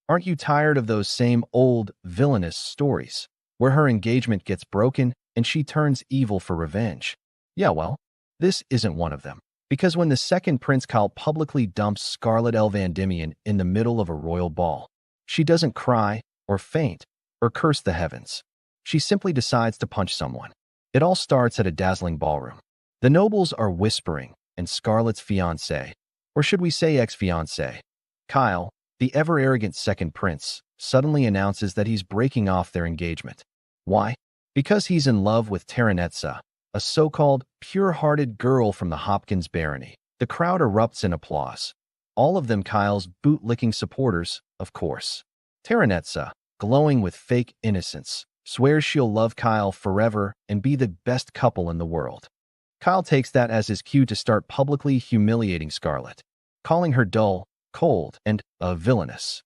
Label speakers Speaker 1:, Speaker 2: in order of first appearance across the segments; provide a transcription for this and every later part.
Speaker 1: Aren't you tired of those same old, villainous stories, where her engagement gets broken and she turns evil for revenge? Yeah, well, this isn't one of them. Because when the second Prince Kyle publicly dumps Scarlet Elvandimian in the middle of a royal ball, she doesn't cry, or faint, or curse the heavens. She simply decides to punch someone. It all starts at a dazzling ballroom. The nobles are whispering, and Scarlet's fiancé, or should we say ex-fiancé, Kyle, the ever-arrogant second prince, suddenly announces that he's breaking off their engagement. Why? Because he's in love with Terranetsa, a so-called pure-hearted girl from the Hopkins barony. The crowd erupts in applause. All of them Kyle's boot-licking supporters, of course. Terranetsa, glowing with fake innocence, swears she'll love Kyle forever and be the best couple in the world. Kyle takes that as his cue to start publicly humiliating Scarlet, calling her dull, cold, and villainous.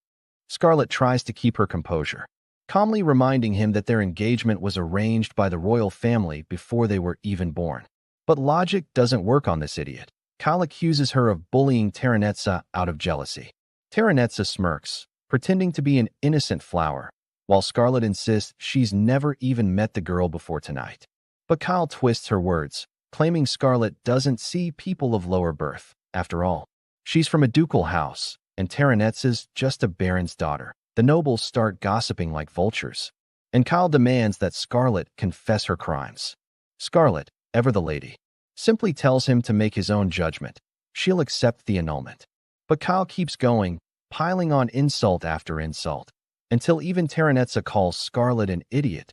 Speaker 1: Scarlet tries to keep her composure, calmly reminding him that their engagement was arranged by the royal family before they were even born. But logic doesn't work on this idiot. Kyle accuses her of bullying Terranetsa out of jealousy. Terranetsa smirks, pretending to be an innocent flower, while Scarlet insists she's never even met the girl before tonight. But Kyle twists her words, claiming Scarlet doesn't see people of lower birth. After all, she's from a ducal house, and Terranetsa's just a baron's daughter. The nobles start gossiping like vultures, and Kyle demands that Scarlet confess her crimes. Scarlet, ever the lady, simply tells him to make his own judgment. She'll accept the annulment. But Kyle keeps going, piling on insult after insult, until even Terranetsa calls Scarlet an idiot.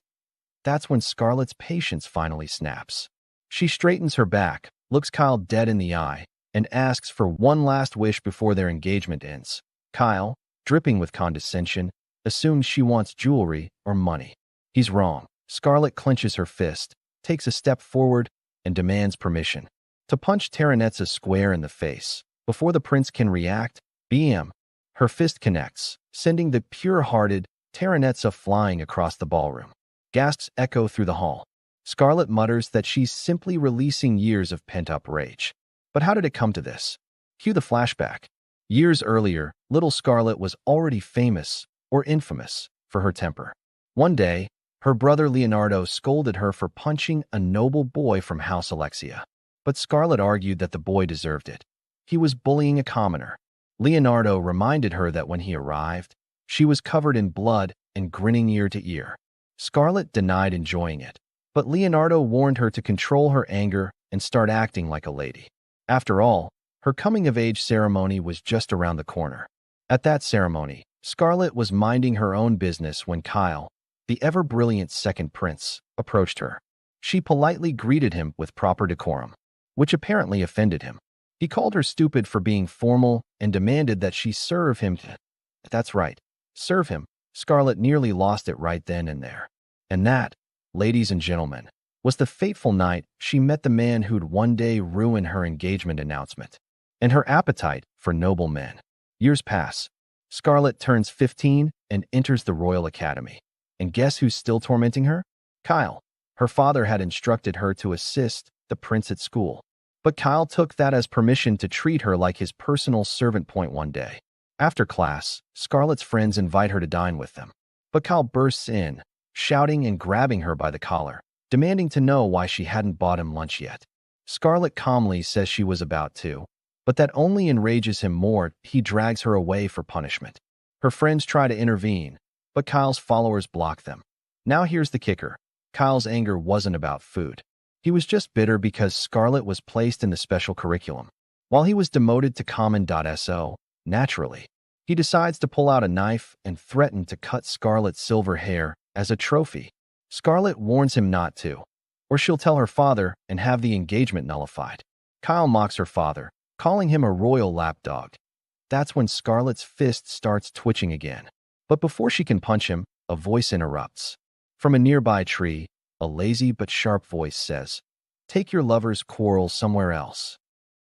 Speaker 1: That's when Scarlet's patience finally snaps. She straightens her back, looks Kyle dead in the eye, and asks for one last wish before their engagement ends. Kyle, dripping with condescension, assumes she wants jewelry or money. He's wrong. Scarlet clenches her fist, takes a step forward, and demands permission to punch Terranetsa square in the face. Before the prince can react, BM, her fist connects, sending the pure-hearted Terranetsa flying across the ballroom. Gasps echo through the hall. Scarlet mutters that she's simply releasing years of pent-up rage. But how did it come to this? Cue the flashback. Years earlier, little Scarlet was already famous, or infamous, for her temper. One day, her brother Leonardo scolded her for punching a noble boy from House Alexia. But Scarlet argued that the boy deserved it. He was bullying a commoner. Leonardo reminded her that when he arrived, she was covered in blood and grinning ear to ear. Scarlet denied enjoying it, but Leonardo warned her to control her anger and start acting like a lady. After all, her coming-of-age ceremony was just around the corner. At that ceremony, Scarlet was minding her own business when Kyle, the ever-brilliant second prince, approached her. She politely greeted him with proper decorum, which apparently offended him. He called her stupid for being formal and demanded that she serve him. That's right, serve him. Scarlet nearly lost it right then and there. And that, ladies and gentlemen, was the fateful night she met the man who'd one day ruin her engagement announcement and her appetite for noble men. Years pass. Scarlet turns 15 and enters the Royal Academy. And guess who's still tormenting her? Kyle. Her father had instructed her to assist the prince at school. But Kyle took that as permission to treat her like his personal servant. One day, after class, Scarlet's friends invite her to dine with them. But Kyle bursts in, shouting and grabbing her by the collar, demanding to know why she hadn't bought him lunch yet. Scarlet calmly says she was about to, but that only enrages him more. He drags her away for punishment. Her friends try to intervene, but Kyle's followers block them. Now here's the kicker. Kyle's anger wasn't about food. He was just bitter because Scarlet was placed in the special curriculum, while he was demoted to common.so. Naturally, he decides to pull out a knife and threaten to cut Scarlet's silver hair as a trophy. Scarlet warns him not to, or she'll tell her father and have the engagement nullified. Kyle mocks her father, calling him a royal lapdog. That's when Scarlet's fist starts twitching again. But before she can punch him, a voice interrupts. From a nearby tree, a lazy but sharp voice says, "Take your lover's quarrel somewhere else."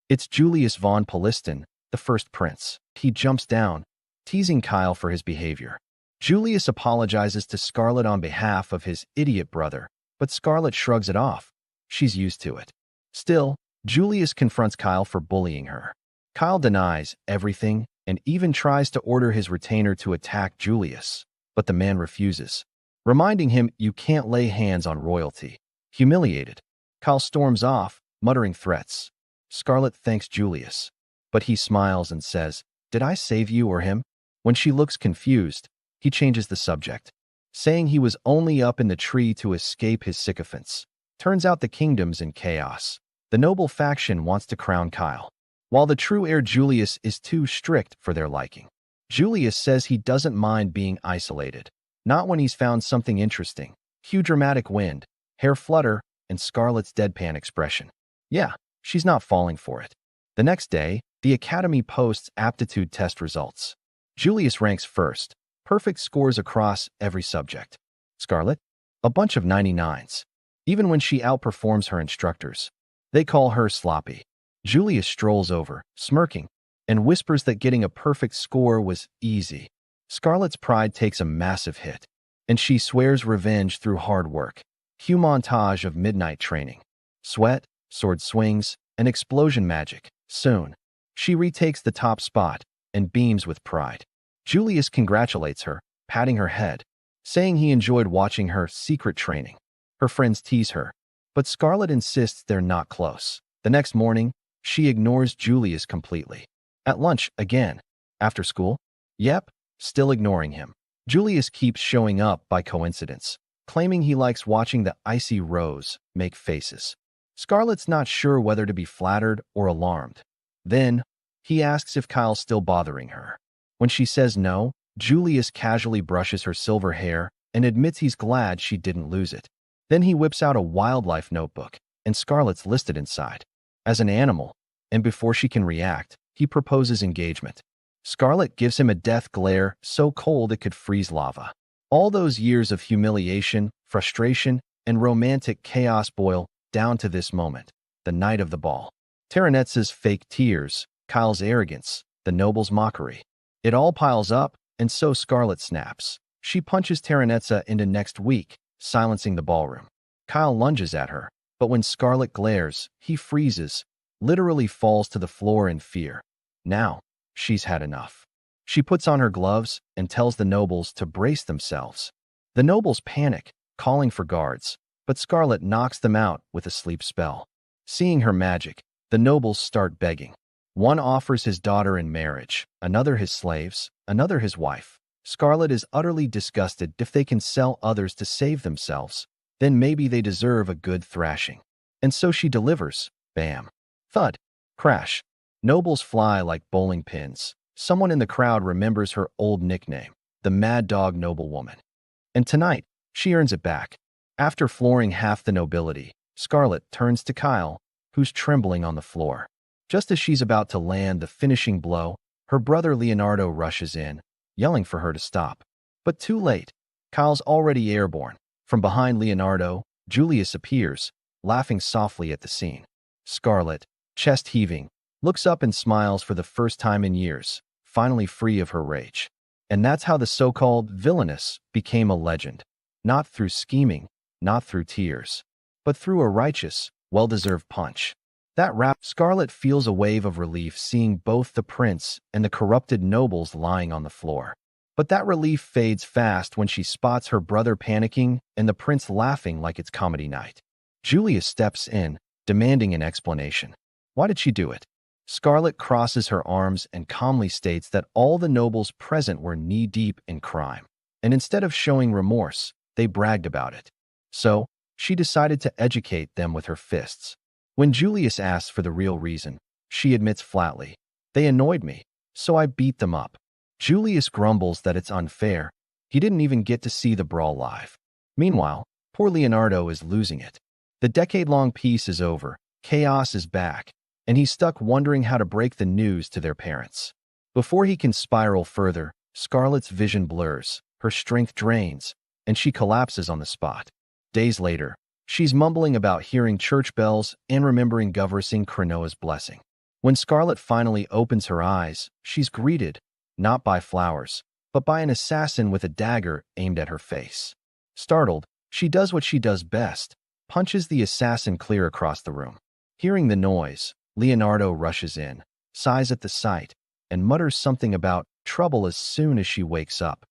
Speaker 1: It's Julius von Poliston, the first prince. He jumps down, teasing Kyle for his behavior. Julius apologizes to Scarlet on behalf of his idiot brother, but Scarlet shrugs it off. She's used to it. Still, Julius confronts Kyle for bullying her. Kyle denies everything and even tries to order his retainer to attack Julius, but the man refuses, reminding him you can't lay hands on royalty. Humiliated, Kyle storms off, muttering threats. Scarlet thanks Julius, but he smiles and says, "Did I save you or him?" When she looks confused, he changes the subject, saying he was only up in the tree to escape his sycophants. Turns out the kingdom's in chaos. The noble faction wants to crown Kyle, while the true heir Julius is too strict for their liking. Julius says he doesn't mind being isolated, not when he's found something interesting. Cue dramatic wind, hair flutter, and Scarlet's deadpan expression. Yeah, she's not falling for it. The next day, the Academy posts aptitude test results. Julius ranks first, perfect scores across every subject. Scarlet? A bunch of 99s. Even when she outperforms her instructors. They call her sloppy. Julius strolls over, smirking, and whispers that getting a perfect score was easy. Scarlet's pride takes a massive hit, and she swears revenge through hard work. Cue montage of midnight training. Sweat, sword swings, and explosion magic. Soon, she retakes the top spot and beams with pride. Julius congratulates her, patting her head, saying he enjoyed watching her secret training. Her friends tease her, but Scarlet insists they're not close. The next morning, she ignores Julius completely. At lunch, again. After school? Yep, still ignoring him. Julius keeps showing up by coincidence, claiming he likes watching the icy rose make faces. Scarlet's not sure whether to be flattered or alarmed. Then, he asks if Kyle's still bothering her. When she says no, Julius casually brushes her silver hair and admits he's glad she didn't lose it. Then he whips out a wildlife notebook, and Scarlet's listed inside as an animal, and before she can react, he proposes engagement. Scarlet gives him a death glare so cold it could freeze lava. All those years of humiliation, frustration, and romantic chaos boil down to this moment, the night of the ball. Terranetza's fake tears, Kyle's arrogance, the noble's mockery. It all piles up, and so Scarlet snaps. She punches Terranetza into next week, silencing the ballroom. Kyle lunges at her, but when Scarlet glares, he freezes, literally falls to the floor in fear. Now, she's had enough. She puts on her gloves and tells the nobles to brace themselves. The nobles panic, calling for guards, but Scarlet knocks them out with a sleep spell. Seeing her magic, the nobles start begging. One offers his daughter in marriage, another his slaves, another his wife. Scarlet is utterly disgusted. If they can sell others to save themselves, then maybe they deserve a good thrashing. And so she delivers. Bam. Thud. Crash. Nobles fly like bowling pins. Someone in the crowd remembers her old nickname, the Mad Dog Noblewoman. And tonight, she earns it back. After flooring half the nobility, Scarlet turns to Kyle, who's trembling on the floor. Just as she's about to land the finishing blow, her brother Leonardo rushes in, yelling for her to stop. But too late. Kyle's already airborne. From behind Leonardo, Julius appears, laughing softly at the scene. Scarlet, chest heaving, looks up and smiles for the first time in years, finally free of her rage. And that's how the so-called villainess became a legend. Not through scheming, not through tears, but through a righteous, well-deserved punch. That wrap, Scarlet feels a wave of relief seeing both the prince and the corrupted nobles lying on the floor. But that relief fades fast when she spots her brother panicking and the prince laughing like it's comedy night. Julius steps in, demanding an explanation. Why did she do it? Scarlet crosses her arms and calmly states that all the nobles present were knee-deep in crime, and instead of showing remorse, they bragged about it. So, she decided to educate them with her fists. When Julius asks for the real reason, she admits flatly, "They annoyed me, so I beat them up." Julius grumbles that it's unfair. He didn't even get to see the brawl live. Meanwhile, poor Leonardo is losing it. The decade-long peace is over, chaos is back, and he's stuck wondering how to break the news to their parents. Before he can spiral further, Scarlet's vision blurs, her strength drains, and she collapses on the spot. Days later, she's mumbling about hearing church bells and remembering Governor Cronoa's blessing. When Scarlet finally opens her eyes, she's greeted, not by flowers, but by an assassin with a dagger aimed at her face. Startled, she does what she does best, punches the assassin clear across the room. Hearing the noise, Leonardo rushes in, sighs at the sight, and mutters something about trouble as soon as she wakes up.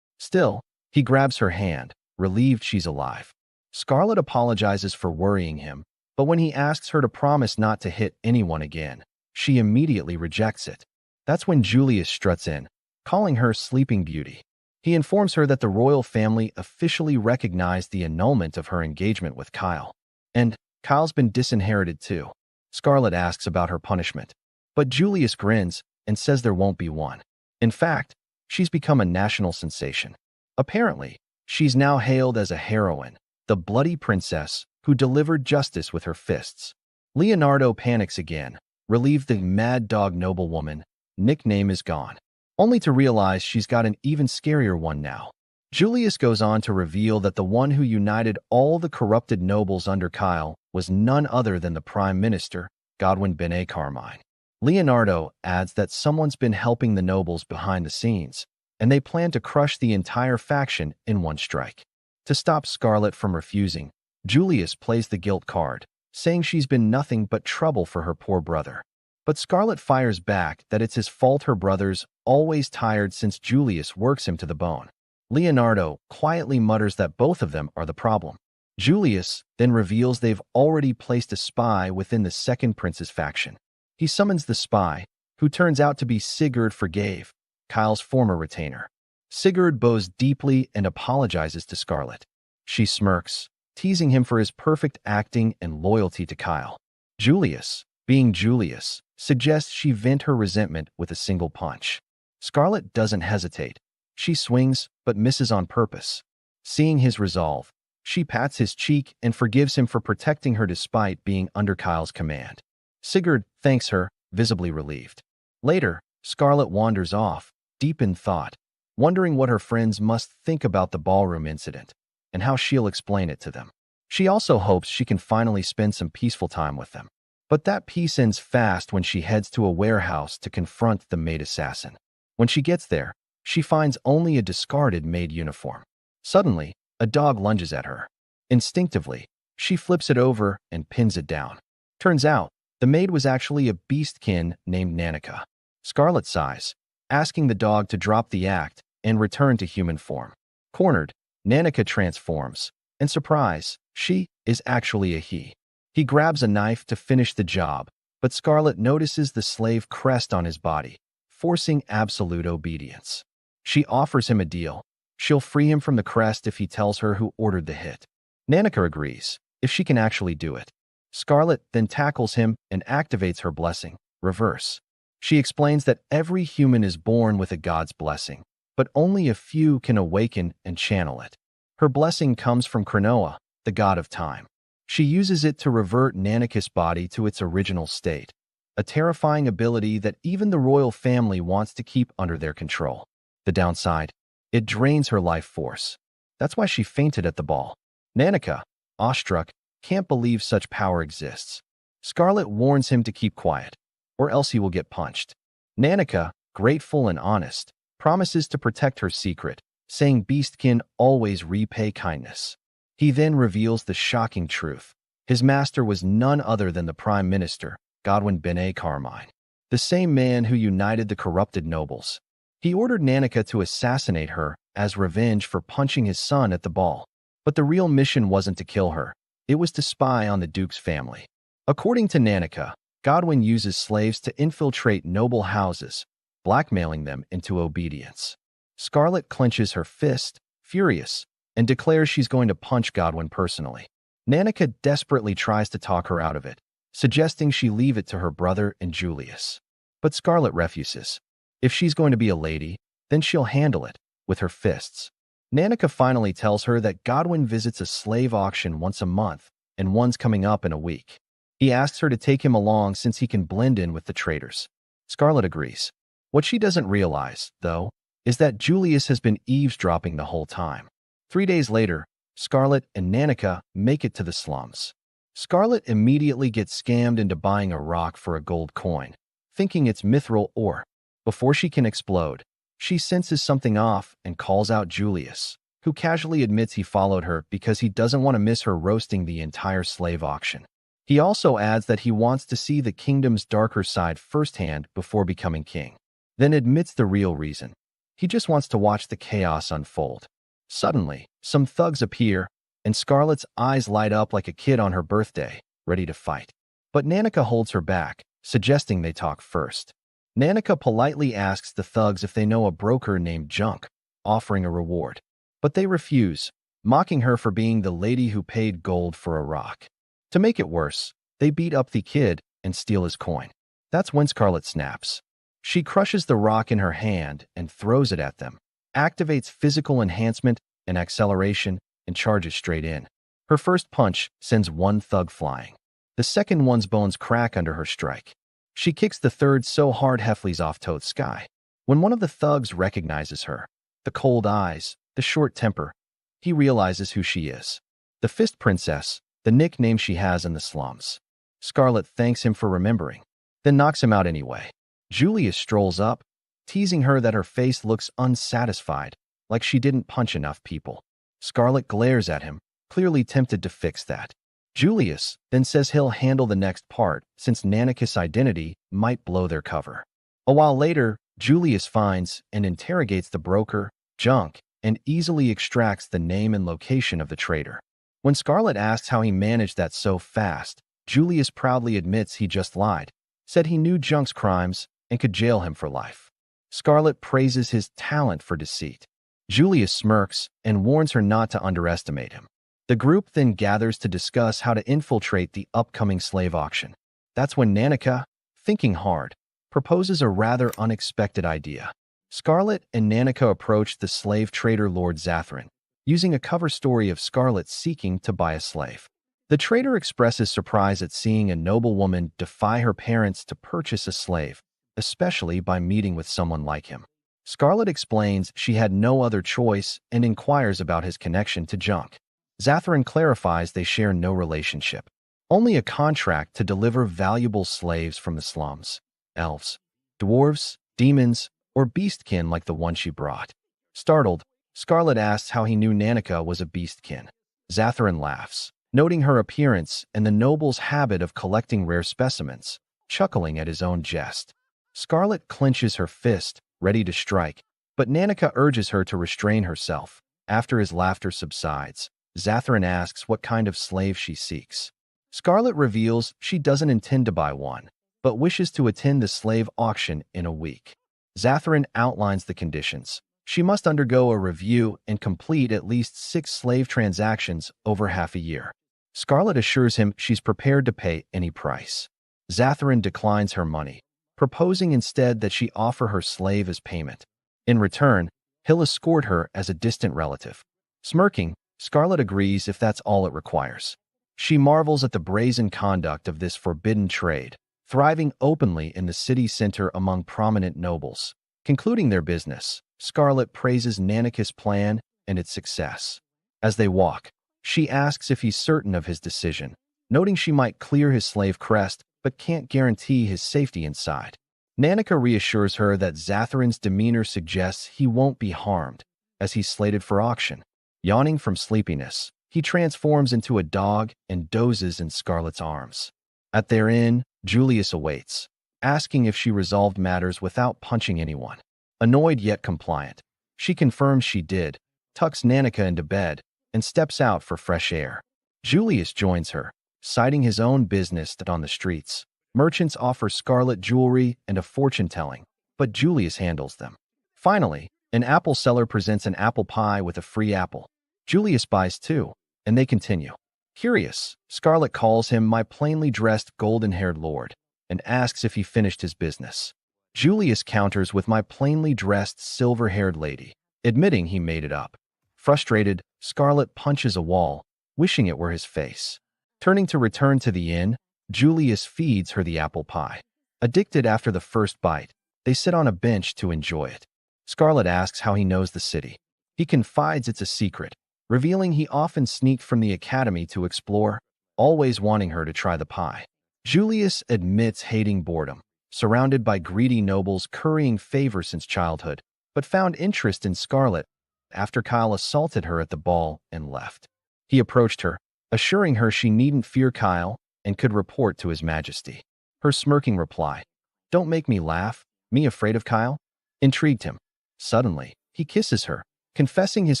Speaker 1: Still, he grabs her hand, relieved she's alive. Scarlet apologizes for worrying him, but when he asks her to promise not to hit anyone again, she immediately rejects it. That's when Julius struts in, calling her Sleeping Beauty. He informs her that the royal family officially recognized the annulment of her engagement with Kyle. And Kyle's been disinherited too. Scarlet asks about her punishment, but Julius grins and says there won't be one. In fact, she's become a national sensation. Apparently, she's now hailed as a heroine, the bloody princess who delivered justice with her fists. Leonardo panics again, relieved the mad dog Noblewoman nickname is gone, only to realize she's got an even scarier one now. Julius goes on to reveal that the one who united all the corrupted nobles under Kyle was none other than the Prime Minister, Godwin Bene Carmine. Leonardo adds that someone's been helping the nobles behind the scenes, and they plan to crush the entire faction in one strike. To stop Scarlet from refusing, Julius plays the guilt card, saying she's been nothing but trouble for her poor brother. But Scarlet fires back that it's his fault her brother's always tired since Julius works him to the bone. Leonardo quietly mutters that both of them are the problem. Julius then reveals they've already placed a spy within the second prince's faction. He summons the spy, who turns out to be Sigurd Forgave, Kyle's former retainer. Sigurd bows deeply and apologizes to Scarlet. She smirks, teasing him for his perfect acting and loyalty to Kyle. Julius, being Julius, suggests she vent her resentment with a single punch. Scarlet doesn't hesitate. She swings, but misses on purpose. Seeing his resolve, she pats his cheek and forgives him for protecting her despite being under Kyle's command. Sigurd thanks her, visibly relieved. Later, Scarlet wanders off, deep in thought, wondering what her friends must think about the ballroom incident and how she'll explain it to them. She also hopes she can finally spend some peaceful time with them. But that peace ends fast when she heads to a warehouse to confront the maid assassin. When she gets there, she finds only a discarded maid uniform. Suddenly, a dog lunges at her. Instinctively, she flips it over and pins it down. Turns out, the maid was actually a beastkin named Nanica. Scarlet sighs, asking the dog to drop the act and return to human form. Cornered, Nanica transforms, and surprise, she is actually a he. He grabs a knife to finish the job, but Scarlet notices the slave crest on his body, forcing absolute obedience. She offers him a deal. She'll free him from the crest if he tells her who ordered the hit. Nanica agrees, if she can actually do it. Scarlet then tackles him and activates her blessing, reverse. She explains that every human is born with a god's blessing, but only a few can awaken and channel it. Her blessing comes from Cronoa, the god of time. She uses it to revert Nanica's body to its original state, a terrifying ability that even the royal family wants to keep under their control. The downside, it drains her life force. That's why she fainted at the ball. Nanica, awestruck, can't believe such power exists. Scarlet warns him to keep quiet, or else he will get punched. Nanica, grateful and honest, promises to protect her secret, saying beastkin always repay kindness. He then reveals the shocking truth. His master was none other than the Prime Minister, Godwin Bene Carmine, the same man who united the corrupted nobles. He ordered Nanica to assassinate her as revenge for punching his son at the ball. But the real mission wasn't to kill her. It was to spy on the Duke's family. According to Nanica, Godwin uses slaves to infiltrate noble houses, blackmailing them into obedience. Scarlet clenches her fist, furious, and declares she's going to punch Godwin personally. Nanica desperately tries to talk her out of it, suggesting she leave it to her brother and Julius. But Scarlet refuses. If she's going to be a lady, then she'll handle it with her fists. Nanica finally tells her that Godwin visits a slave auction once a month, and one's coming up in a week. He asks her to take him along since he can blend in with the traders. Scarlet agrees. What she doesn't realize, though, is that Julius has been eavesdropping the whole time. 3 days later, Scarlet and Nanica make it to the slums. Scarlet immediately gets scammed into buying a rock for a gold coin, thinking it's mithril ore. Before she can explode, she senses something off and calls out Julius, who casually admits he followed her because he doesn't want to miss her roasting the entire slave auction. He also adds that he wants to see the kingdom's darker side firsthand before becoming king. then admits the real reason. He just wants to watch the chaos unfold. Suddenly, some thugs appear, and Scarlet's eyes light up like a kid on her birthday, ready to fight. But Nanica holds her back, suggesting they talk first. Nanica politely asks the thugs if they know a broker named Junk, offering a reward. But they refuse, mocking her for being the lady who paid gold for a rock. To make it worse, they beat up the kid and steal his coin. That's when Scarlet snaps. She crushes the rock in her hand and throws it at them, activates physical enhancement and acceleration, and charges straight in. Her first punch sends one thug flying. The second one's bones crack under her strike. She kicks the third so hard he flies off toward sky. When one of the thugs recognizes her, the cold eyes, the short temper, he realizes who she is. The Fist Princess, the nickname she has in the slums. Scarlet thanks him for remembering, then knocks him out anyway. Julius strolls up, teasing her that her face looks unsatisfied, like she didn't punch enough people. Scarlet glares at him, clearly tempted to fix that. Julius then says he'll handle the next part since Nanica's identity might blow their cover. A while later, Julius finds and interrogates the broker, Junk, and easily extracts the name and location of the traitor. When Scarlet asks how he managed that so fast, Julius proudly admits he just lied, said he knew Junk's crimes and could jail him for life. Scarlet praises his talent for deceit. Julius smirks and warns her not to underestimate him. The group then gathers to discuss how to infiltrate the upcoming slave auction. That's when Nanica, thinking hard, proposes a rather unexpected idea. Scarlet and Nanica approach the slave trader Lord Zathrin, using a cover story of Scarlet seeking to buy a slave. The trader expresses surprise at seeing a noblewoman defy her parents to purchase a slave, especially by meeting with someone like him. Scarlet explains she had no other choice and inquires about his connection to Junk. Zathrin clarifies they share no relationship, only a contract to deliver valuable slaves from the slums. Elves, dwarves, demons, or beastkin like the one she brought. Startled, Scarlet asks how he knew Nanica was a beastkin. Zathrin laughs, noting her appearance and the noble's habit of collecting rare specimens, chuckling at his own jest. Scarlet clenches her fist, ready to strike, but Nanica urges her to restrain herself. After his laughter subsides, Zathrin asks what kind of slave she seeks. Scarlet reveals she doesn't intend to buy one, but wishes to attend the slave auction in a week. Zathrin outlines the conditions. She must undergo a review and complete at least 6 slave transactions over half a year. Scarlet assures him she's prepared to pay any price. Zathrin declines her money, proposing instead that she offer her slave as payment. In return, he'll escort her as a distant relative. Smirking, Scarlet agrees if that's all it requires. She marvels at the brazen conduct of this forbidden trade, thriving openly in the city center among prominent nobles. Concluding their business, Scarlet praises Nanica's plan and its success. As they walk, she asks if he's certain of his decision, noting she might clear his slave crest but can't guarantee his safety inside. Nanica reassures her that Zathrin's demeanor suggests he won't be harmed, as he's slated for auction. Yawning from sleepiness, he transforms into a dog and dozes in Scarlet's arms. At their inn, Julius awaits, asking if she resolved matters without punching anyone. Annoyed yet compliant, she confirms she did, tucks Nanica into bed, and steps out for fresh air. Julius joins her, citing his own business on the streets. Merchants offer Scarlet jewelry and a fortune-telling, but Julius handles them. Finally, an apple seller presents an apple pie with a free apple. Julius buys 2, and they continue. Curious, Scarlet calls him my plainly dressed golden-haired lord and asks if he finished his business. Julius counters with my plainly dressed silver-haired lady, admitting he made it up. Frustrated, Scarlet punches a wall, wishing it were his face. Turning to return to the inn, Julius feeds her the apple pie. Addicted after the first bite, they sit on a bench to enjoy it. Scarlet asks how he knows the city. He confides it's a secret, revealing he often sneaked from the academy to explore, always wanting her to try the pie. Julius admits hating boredom, surrounded by greedy nobles currying favor since childhood, but found interest in Scarlet after Kyle assaulted her at the ball and left. He approached her, assuring her she needn't fear Kyle and could report to His Majesty. Her smirking reply, "Don't make me laugh, me afraid of Kyle?" intrigued him. Suddenly, he kisses her, confessing his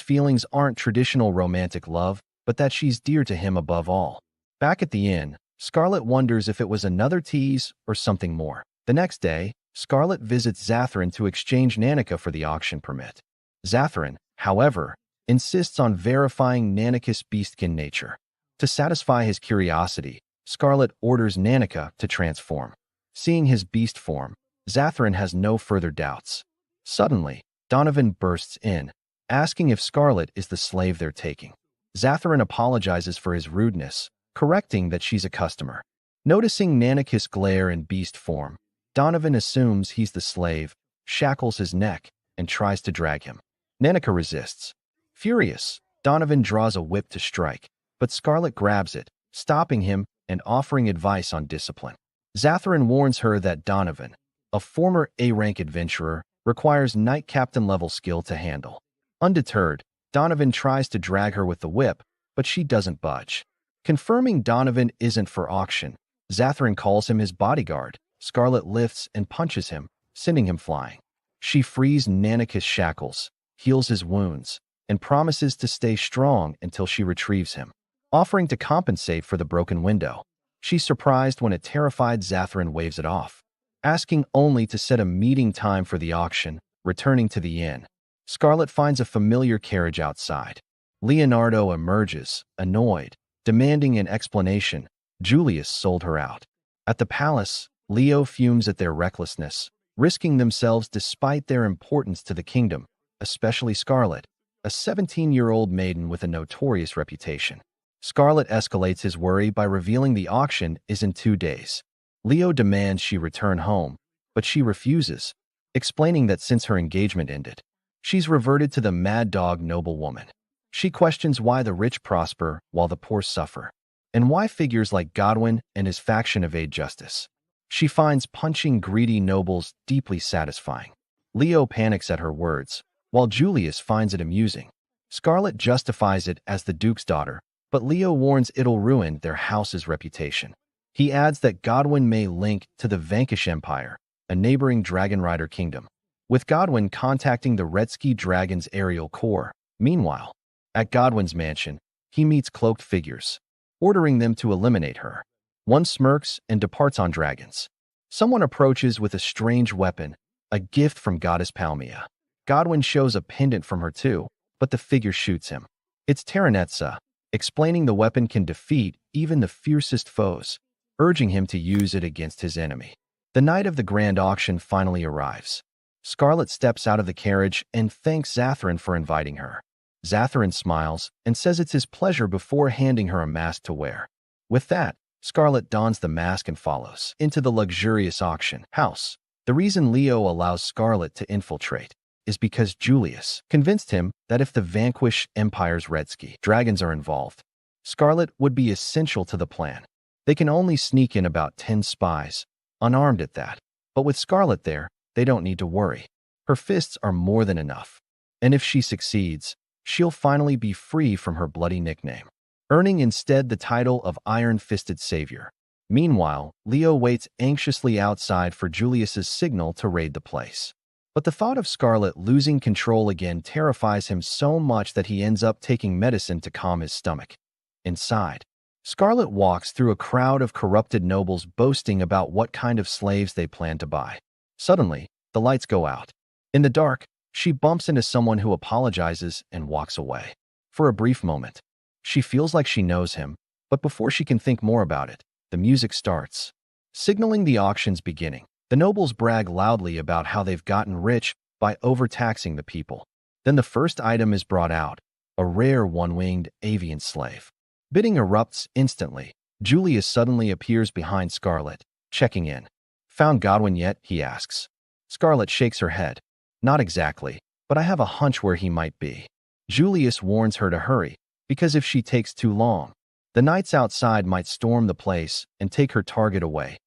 Speaker 1: feelings aren't traditional romantic love, but that she's dear to him above all. Back at the inn, Scarlet wonders if it was another tease or something more. The next day, Scarlet visits Zatharin to exchange Nanica for the auction permit. Zatharin, however, insists on verifying Nanica's beastkin nature. To satisfy his curiosity, Scarlet orders Nanica to transform. Seeing his beast form, Zatharin has no further doubts. Suddenly, Donovan bursts in, asking if Scarlet is the slave they're taking. Zatharin apologizes for his rudeness, correcting that she's a customer. Noticing Nanica's glare in beast form, Donovan assumes he's the slave, shackles his neck, and tries to drag him. Nanica resists. Furious, Donovan draws a whip to strike, but Scarlet grabs it, stopping him and offering advice on discipline. Zatharin warns her that Donovan, a former A-rank adventurer, requires Knight Captain-level skill to handle. Undeterred, Donovan tries to drag her with the whip, but she doesn't budge. Confirming Donovan isn't for auction, Zatharin calls him his bodyguard. Scarlet lifts and punches him, sending him flying. She frees Nanica's shackles, heals his wounds, and promises to stay strong until she retrieves him, offering to compensate for the broken window. She's surprised when a terrified Zatharin waves it off, asking only to set a meeting time for the auction, returning to the inn. Scarlet finds a familiar carriage outside. Leonardo emerges, annoyed, demanding an explanation. Julius sold her out. At the palace, Leo fumes at their recklessness, risking themselves despite their importance to the kingdom, especially Scarlet, a 17-year-old maiden with a notorious reputation. Scarlet escalates his worry by revealing the auction is in 2 days. Leo demands she return home, but she refuses, explaining that since her engagement ended, she's reverted to the mad dog Noblewoman. She questions why the rich prosper while the poor suffer, and why figures like Godwin and his faction evade justice. She finds punching greedy nobles deeply satisfying. Leo panics at her words, while Julius finds it amusing. Scarlet justifies it as the Duke's daughter, but Leo warns it'll ruin their house's reputation. He adds that Godwin may link to the Vanquish Empire, a neighboring Dragon Rider kingdom, with Godwin contacting the Redski Dragon's aerial core. Meanwhile, at Godwin's mansion, he meets cloaked figures, ordering them to eliminate her. One smirks and departs on dragons. Someone approaches with a strange weapon, a gift from Goddess Palmia. Godwin shows a pendant from her too, but the figure shoots him. It's Terranetza, explaining the weapon can defeat even the fiercest foes, urging him to use it against his enemy. The night of the grand auction finally arrives. Scarlet steps out of the carriage and thanks Zatharin for inviting her. Zatharin smiles and says it's his pleasure before handing her a mask to wear. With that, Scarlet dons the mask and follows into the luxurious auction house. The reason Leo allows Scarlet to infiltrate is because Julius convinced him that if the Vanquish Empire's Redski dragons are involved, Scarlet would be essential to the plan. They can only sneak in about 10 spies, unarmed at that. But with Scarlet there, they don't need to worry. Her fists are more than enough. And if she succeeds, she'll finally be free from her bloody nickname, earning instead the title of Iron-Fisted Savior. Meanwhile, Leo waits anxiously outside for Julius's signal to raid the place. But the thought of Scarlet losing control again terrifies him so much that he ends up taking medicine to calm his stomach. Inside, Scarlet walks through a crowd of corrupted nobles boasting about what kind of slaves they plan to buy. Suddenly, the lights go out. In the dark, she bumps into someone who apologizes and walks away. For a brief moment, she feels like she knows him, but before she can think more about it, the music starts, signaling the auction's beginning. The nobles brag loudly about how they've gotten rich by overtaxing the people. Then the first item is brought out, a rare one-winged avian slave. Bidding erupts instantly. Julius suddenly appears behind Scarlet, checking in. "Found Godwin yet?" he asks. Scarlet shakes her head. "Not exactly, but I have a hunch where he might be." Julius warns her to hurry, because if she takes too long, the knights outside might storm the place and take her target away.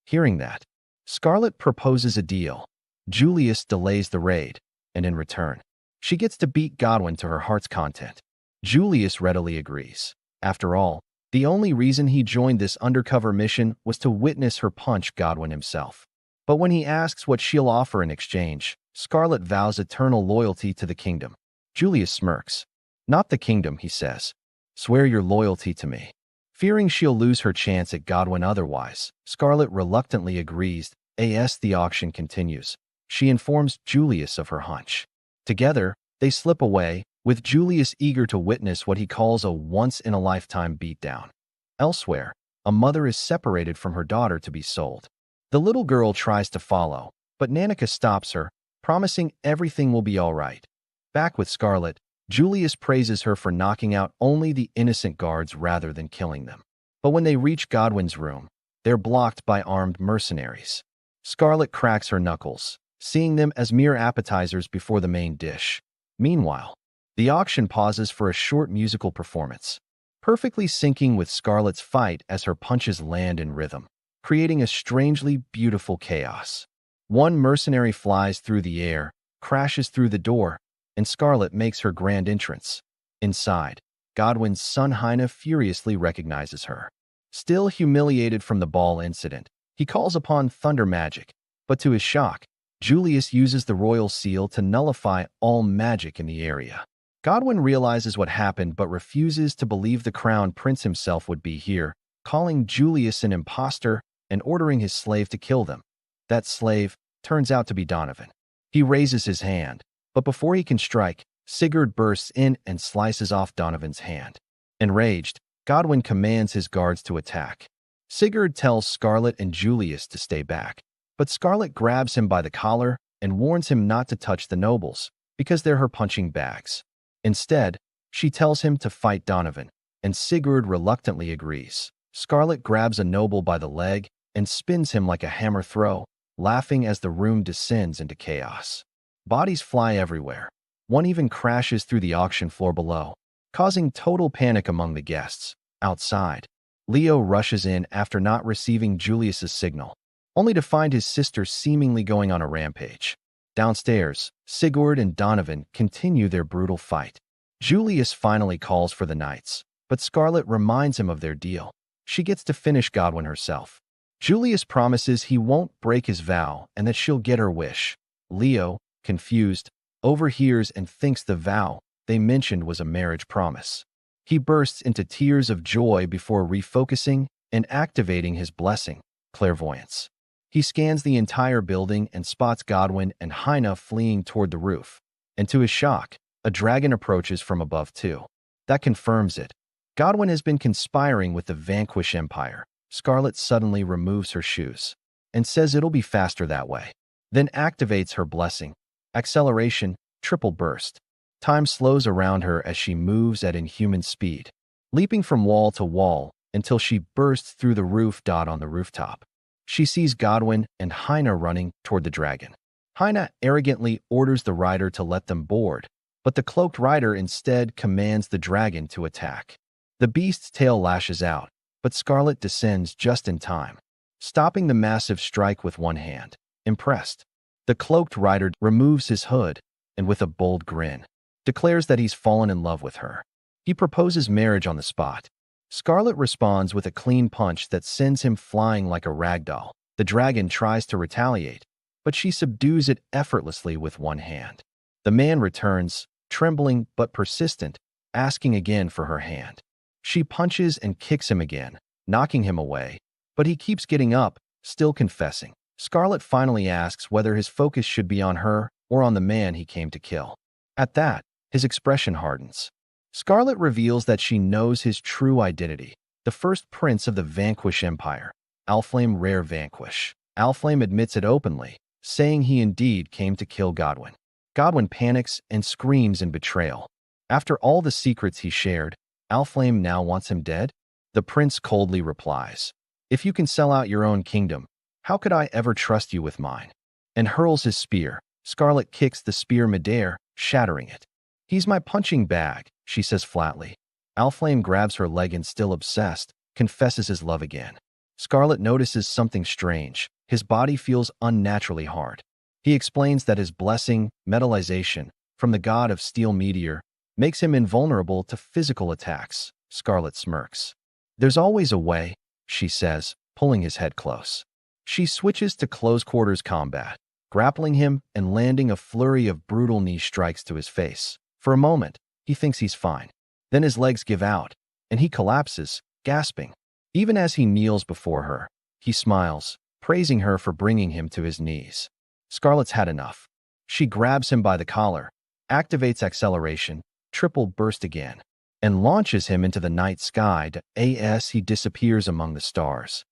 Speaker 1: Hearing that, Scarlet proposes a deal. Julius delays the raid, and in return, she gets to beat Godwin to her heart's content. Julius readily agrees. After all, the only reason he joined this undercover mission was to witness her punch Godwin himself. But when he asks what she'll offer in exchange, Scarlet vows eternal loyalty to the kingdom. Julius smirks. Not the kingdom, he says. Swear your loyalty to me. Fearing she'll lose her chance at Godwin otherwise, Scarlet reluctantly agrees. As the auction continues, she informs Julius of her hunch. Together, they slip away, with Julius eager to witness what he calls a once-in-a-lifetime beatdown. Elsewhere, a mother is separated from her daughter to be sold. The little girl tries to follow, but Nanica stops her, promising everything will be all right. Back with Scarlet, Julius praises her for knocking out only the innocent guards rather than killing them. But when they reach Godwin's room, they're blocked by armed mercenaries. Scarlet cracks her knuckles, seeing them as mere appetizers before the main dish. Meanwhile, the auction pauses for a short musical performance, perfectly syncing with Scarlet's fight as her punches land in rhythm, creating a strangely beautiful chaos. One mercenary flies through the air, crashes through the door, and Scarlet makes her grand entrance. Inside, Godwin's son Heine furiously recognizes her. Still humiliated from the ball incident, he calls upon thunder magic, but to his shock, Julius uses the royal seal to nullify all magic in the area. Godwin realizes what happened but refuses to believe the crown prince himself would be here, calling Julius an imposter and ordering his slave to kill them. That slave turns out to be Donovan. He raises his hand, but before he can strike, Sigurd bursts in and slices off Donovan's hand. Enraged, Godwin commands his guards to attack. Sigurd tells Scarlet and Julius to stay back, but Scarlet grabs him by the collar and warns him not to touch the nobles, because they're her punching bags. Instead, she tells him to fight Donovan, and Sigurd reluctantly agrees. Scarlet grabs a noble by the leg and spins him like a hammer throw, laughing as the room descends into chaos. Bodies fly everywhere. One even crashes through the auction floor below, causing total panic among the guests. Outside, Leo rushes in after not receiving Julius's signal, only to find his sister seemingly going on a rampage. Downstairs, Sigurd and Donovan continue their brutal fight. Julius finally calls for the knights, but Scarlet reminds him of their deal. She gets to finish Godwin herself. Julius promises he won't break his vow and that she'll get her wish. Leo, confused, overhears and thinks the vow they mentioned was a marriage promise. He bursts into tears of joy before refocusing and activating his blessing, clairvoyance. He scans the entire building and spots Godwin and Heine fleeing toward the roof. And to his shock, a dragon approaches from above too. That confirms it. Godwin has been conspiring with the Vanquish Empire. Scarlet suddenly removes her shoes and says it'll be faster that way. Then activates her blessing. Acceleration, triple burst. Time slows around her as she moves at inhuman speed, leaping from wall to wall until she bursts through the roof on the rooftop. She sees Godwin and Heine running toward the dragon. Heine arrogantly orders the rider to let them board, but the cloaked rider instead commands the dragon to attack. The beast's tail lashes out, but Scarlet descends just in time, stopping the massive strike with one hand. Impressed, the cloaked rider removes his hood and with a bold grin, declares that he's fallen in love with her. He proposes marriage on the spot. Scarlet responds with a clean punch that sends him flying like a ragdoll. The dragon tries to retaliate, but she subdues it effortlessly with one hand. The man returns, trembling but persistent, asking again for her hand. She punches and kicks him again, knocking him away, but he keeps getting up, still confessing. Scarlet finally asks whether his focus should be on her or on the man he came to kill. At that, his expression hardens. Scarlet reveals that she knows his true identity, the first prince of the Vanquish Empire, Alflame Rare Vanquish. Alflame admits it openly, saying he indeed came to kill Godwin. Godwin panics and screams in betrayal. After all the secrets he shared, Alflame now wants him dead? The prince coldly replies, "If you can sell out your own kingdom, how could I ever trust you with mine?" And hurls his spear. Scarlet kicks the spear midair, shattering it. "He's my punching bag," she says flatly. Alflame grabs her leg and, still obsessed, confesses his love again. Scarlet notices something strange. His body feels unnaturally hard. He explains that his blessing, metallization, from the god of steel meteor, makes him invulnerable to physical attacks. Scarlet smirks. "There's always a way," she says, pulling his head close. She switches to close quarters combat, grappling him and landing a flurry of brutal knee strikes to his face. For a moment, he thinks he's fine. Then his legs give out, and he collapses, gasping. Even as he kneels before her, he smiles, praising her for bringing him to his knees. Scarlet's had enough. She grabs him by the collar, activates acceleration, triple burst again, and launches him into the night sky as he disappears among the stars.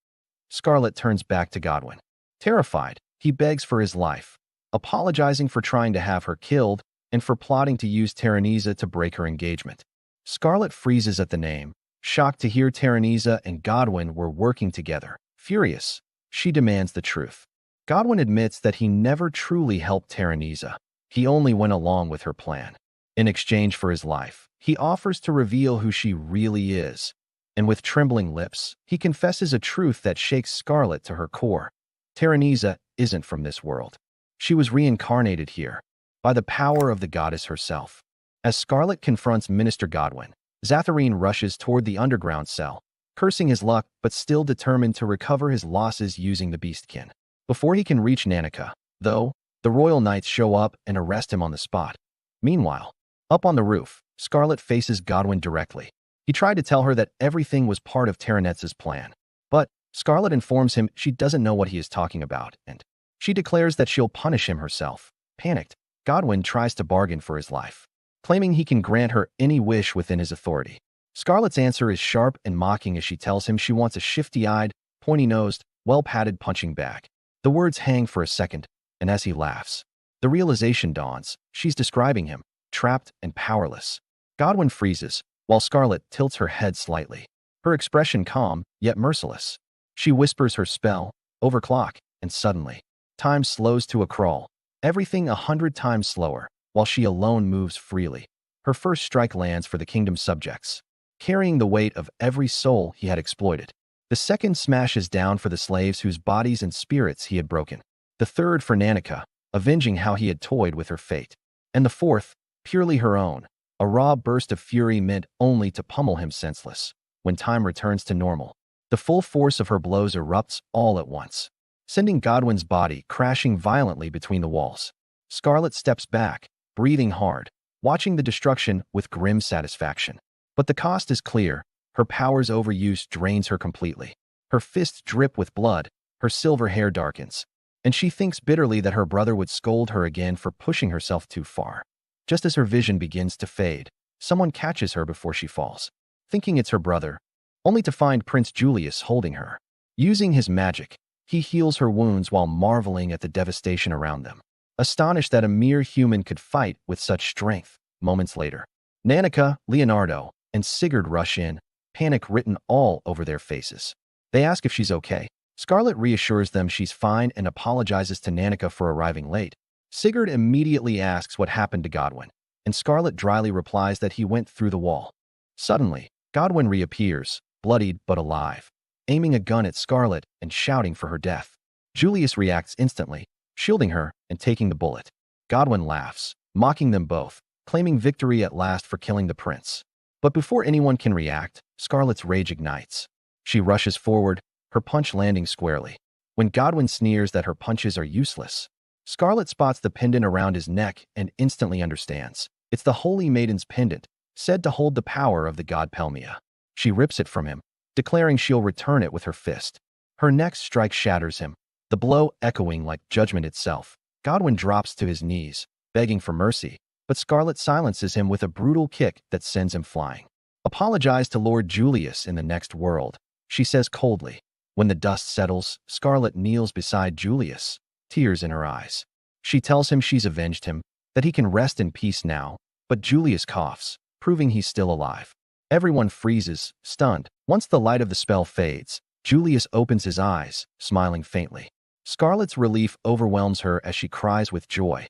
Speaker 1: Scarlet turns back to Godwin. Terrified, he begs for his life, apologizing for trying to have her killed and for plotting to use Terranisa to break her engagement. Scarlet freezes at the name, shocked to hear Terranisa and Godwin were working together. Furious, she demands the truth. Godwin admits that he never truly helped Terranisa. He only went along with her plan. In exchange for his life, he offers to reveal who she really is. And with trembling lips, he confesses a truth that shakes Scarlet to her core. Terranisa isn't from this world. She was reincarnated here, by the power of the goddess herself. As Scarlet confronts Minister Godwin, Zatharine rushes toward the underground cell, cursing his luck but still determined to recover his losses using the beastkin. Before he can reach Nanica, though, the Royal Knights show up and arrest him on the spot. Meanwhile, up on the roof, Scarlet faces Godwin directly. He tried to tell her that everything was part of Terranetz's plan, but Scarlet informs him she doesn't know what he is talking about, and she declares that she'll punish him herself. Panicked, Godwin tries to bargain for his life, claiming he can grant her any wish within his authority. Scarlet's answer is sharp and mocking as she tells him she wants a shifty-eyed, pointy-nosed, well-padded punching bag. The words hang for a second, and as he laughs, the realization dawns. She's describing him, trapped and powerless. Godwin freezes, while Scarlet tilts her head slightly, her expression calm, yet merciless. She whispers her spell, overclock, and suddenly, time slows to a crawl, everything 100 times slower, while she alone moves freely. Her first strike lands for the kingdom's subjects, carrying the weight of every soul he had exploited. The second smashes down for the slaves whose bodies and spirits he had broken. The third for Nanica, avenging how he had toyed with her fate. And the fourth, purely her own, a raw burst of fury meant only to pummel him senseless. When time returns to normal, the full force of her blows erupts all at once, sending Godwin's body crashing violently between the walls. Scarlet steps back, breathing hard, watching the destruction with grim satisfaction. But the cost is clear. Her power's overuse drains her completely. Her fists drip with blood, her silver hair darkens, and she thinks bitterly that her brother would scold her again for pushing herself too far. Just as her vision begins to fade, someone catches her before she falls, thinking it's her brother, only to find Prince Julius holding her. Using his magic, he heals her wounds while marveling at the devastation around them, astonished that a mere human could fight with such strength. Moments later, Nanica, Leonardo, and Sigurd rush in, panic written all over their faces. They ask if she's okay. Scarlet reassures them she's fine and apologizes to Nanica for arriving late. Sigurd immediately asks what happened to Godwin, and Scarlet dryly replies that he went through the wall. Suddenly, Godwin reappears, bloodied but alive, aiming a gun at Scarlet and shouting for her death. Julius reacts instantly, shielding her and taking the bullet. Godwin laughs, mocking them both, claiming victory at last for killing the prince. But before anyone can react, Scarlet's rage ignites. She rushes forward, her punch landing squarely. When Godwin sneers that her punches are useless, Scarlet spots the pendant around his neck and instantly understands. It's the Holy Maiden's pendant, said to hold the power of the god Pelmia. She rips it from him, declaring she'll return it with her fist. Her next strike shatters him, the blow echoing like judgment itself. Godwin drops to his knees, begging for mercy, but Scarlet silences him with a brutal kick that sends him flying. Apologize to Lord Julius in the next world, she says coldly. When the dust settles, Scarlet kneels beside Julius, tears in her eyes. She tells him she's avenged him, that he can rest in peace now, but Julius coughs, proving he's still alive. Everyone freezes, stunned. Once the light of the spell fades, Julius opens his eyes, smiling faintly. Scarlet's relief overwhelms her as she cries with joy.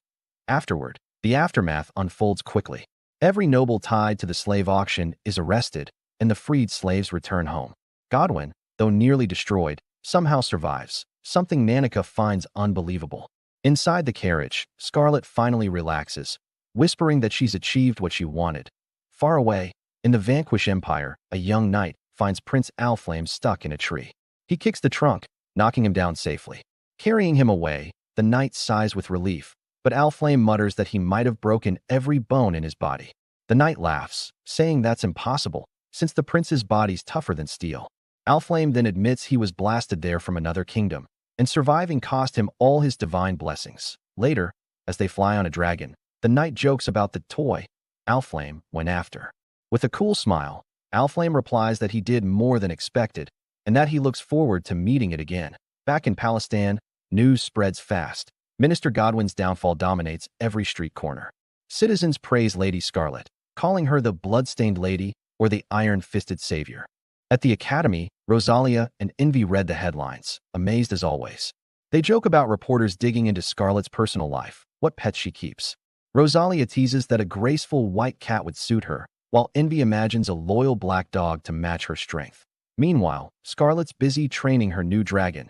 Speaker 1: Afterward, the aftermath unfolds quickly. Every noble tied to the slave auction is arrested, and the freed slaves return home. Godwin, though nearly destroyed, somehow survives, something Nanica finds unbelievable. Inside the carriage, Scarlet finally relaxes, whispering that she's achieved what she wanted. Far away, in the Vanquish Empire, a young knight finds Prince Alflame stuck in a tree. He kicks the trunk, knocking him down safely. Carrying him away, the the knight sighs with relief, but Alflame mutters that he might have broken every bone in his body. The knight laughs, saying that's impossible, since the prince's body's tougher than steel. Alflame then admits he was blasted there from another kingdom, and surviving cost him all his divine blessings. Later, as they fly on a dragon, the knight jokes about the toy Alflame went after. With a cool smile, Alflame replies that he did more than expected, and that he looks forward to meeting it again. Back in Palestine, news spreads fast. Minister Godwin's downfall dominates every street corner. Citizens praise Lady Scarlet, calling her the blood-stained lady or the iron-fisted savior. At the academy, Rosalia and Envy read the headlines, amazed as always. They joke about reporters digging into Scarlet's personal life, what pets she keeps. Rosalia teases that a graceful white cat would suit her, while Envy imagines a loyal black dog to match her strength. Meanwhile, Scarlet's busy training her new dragon.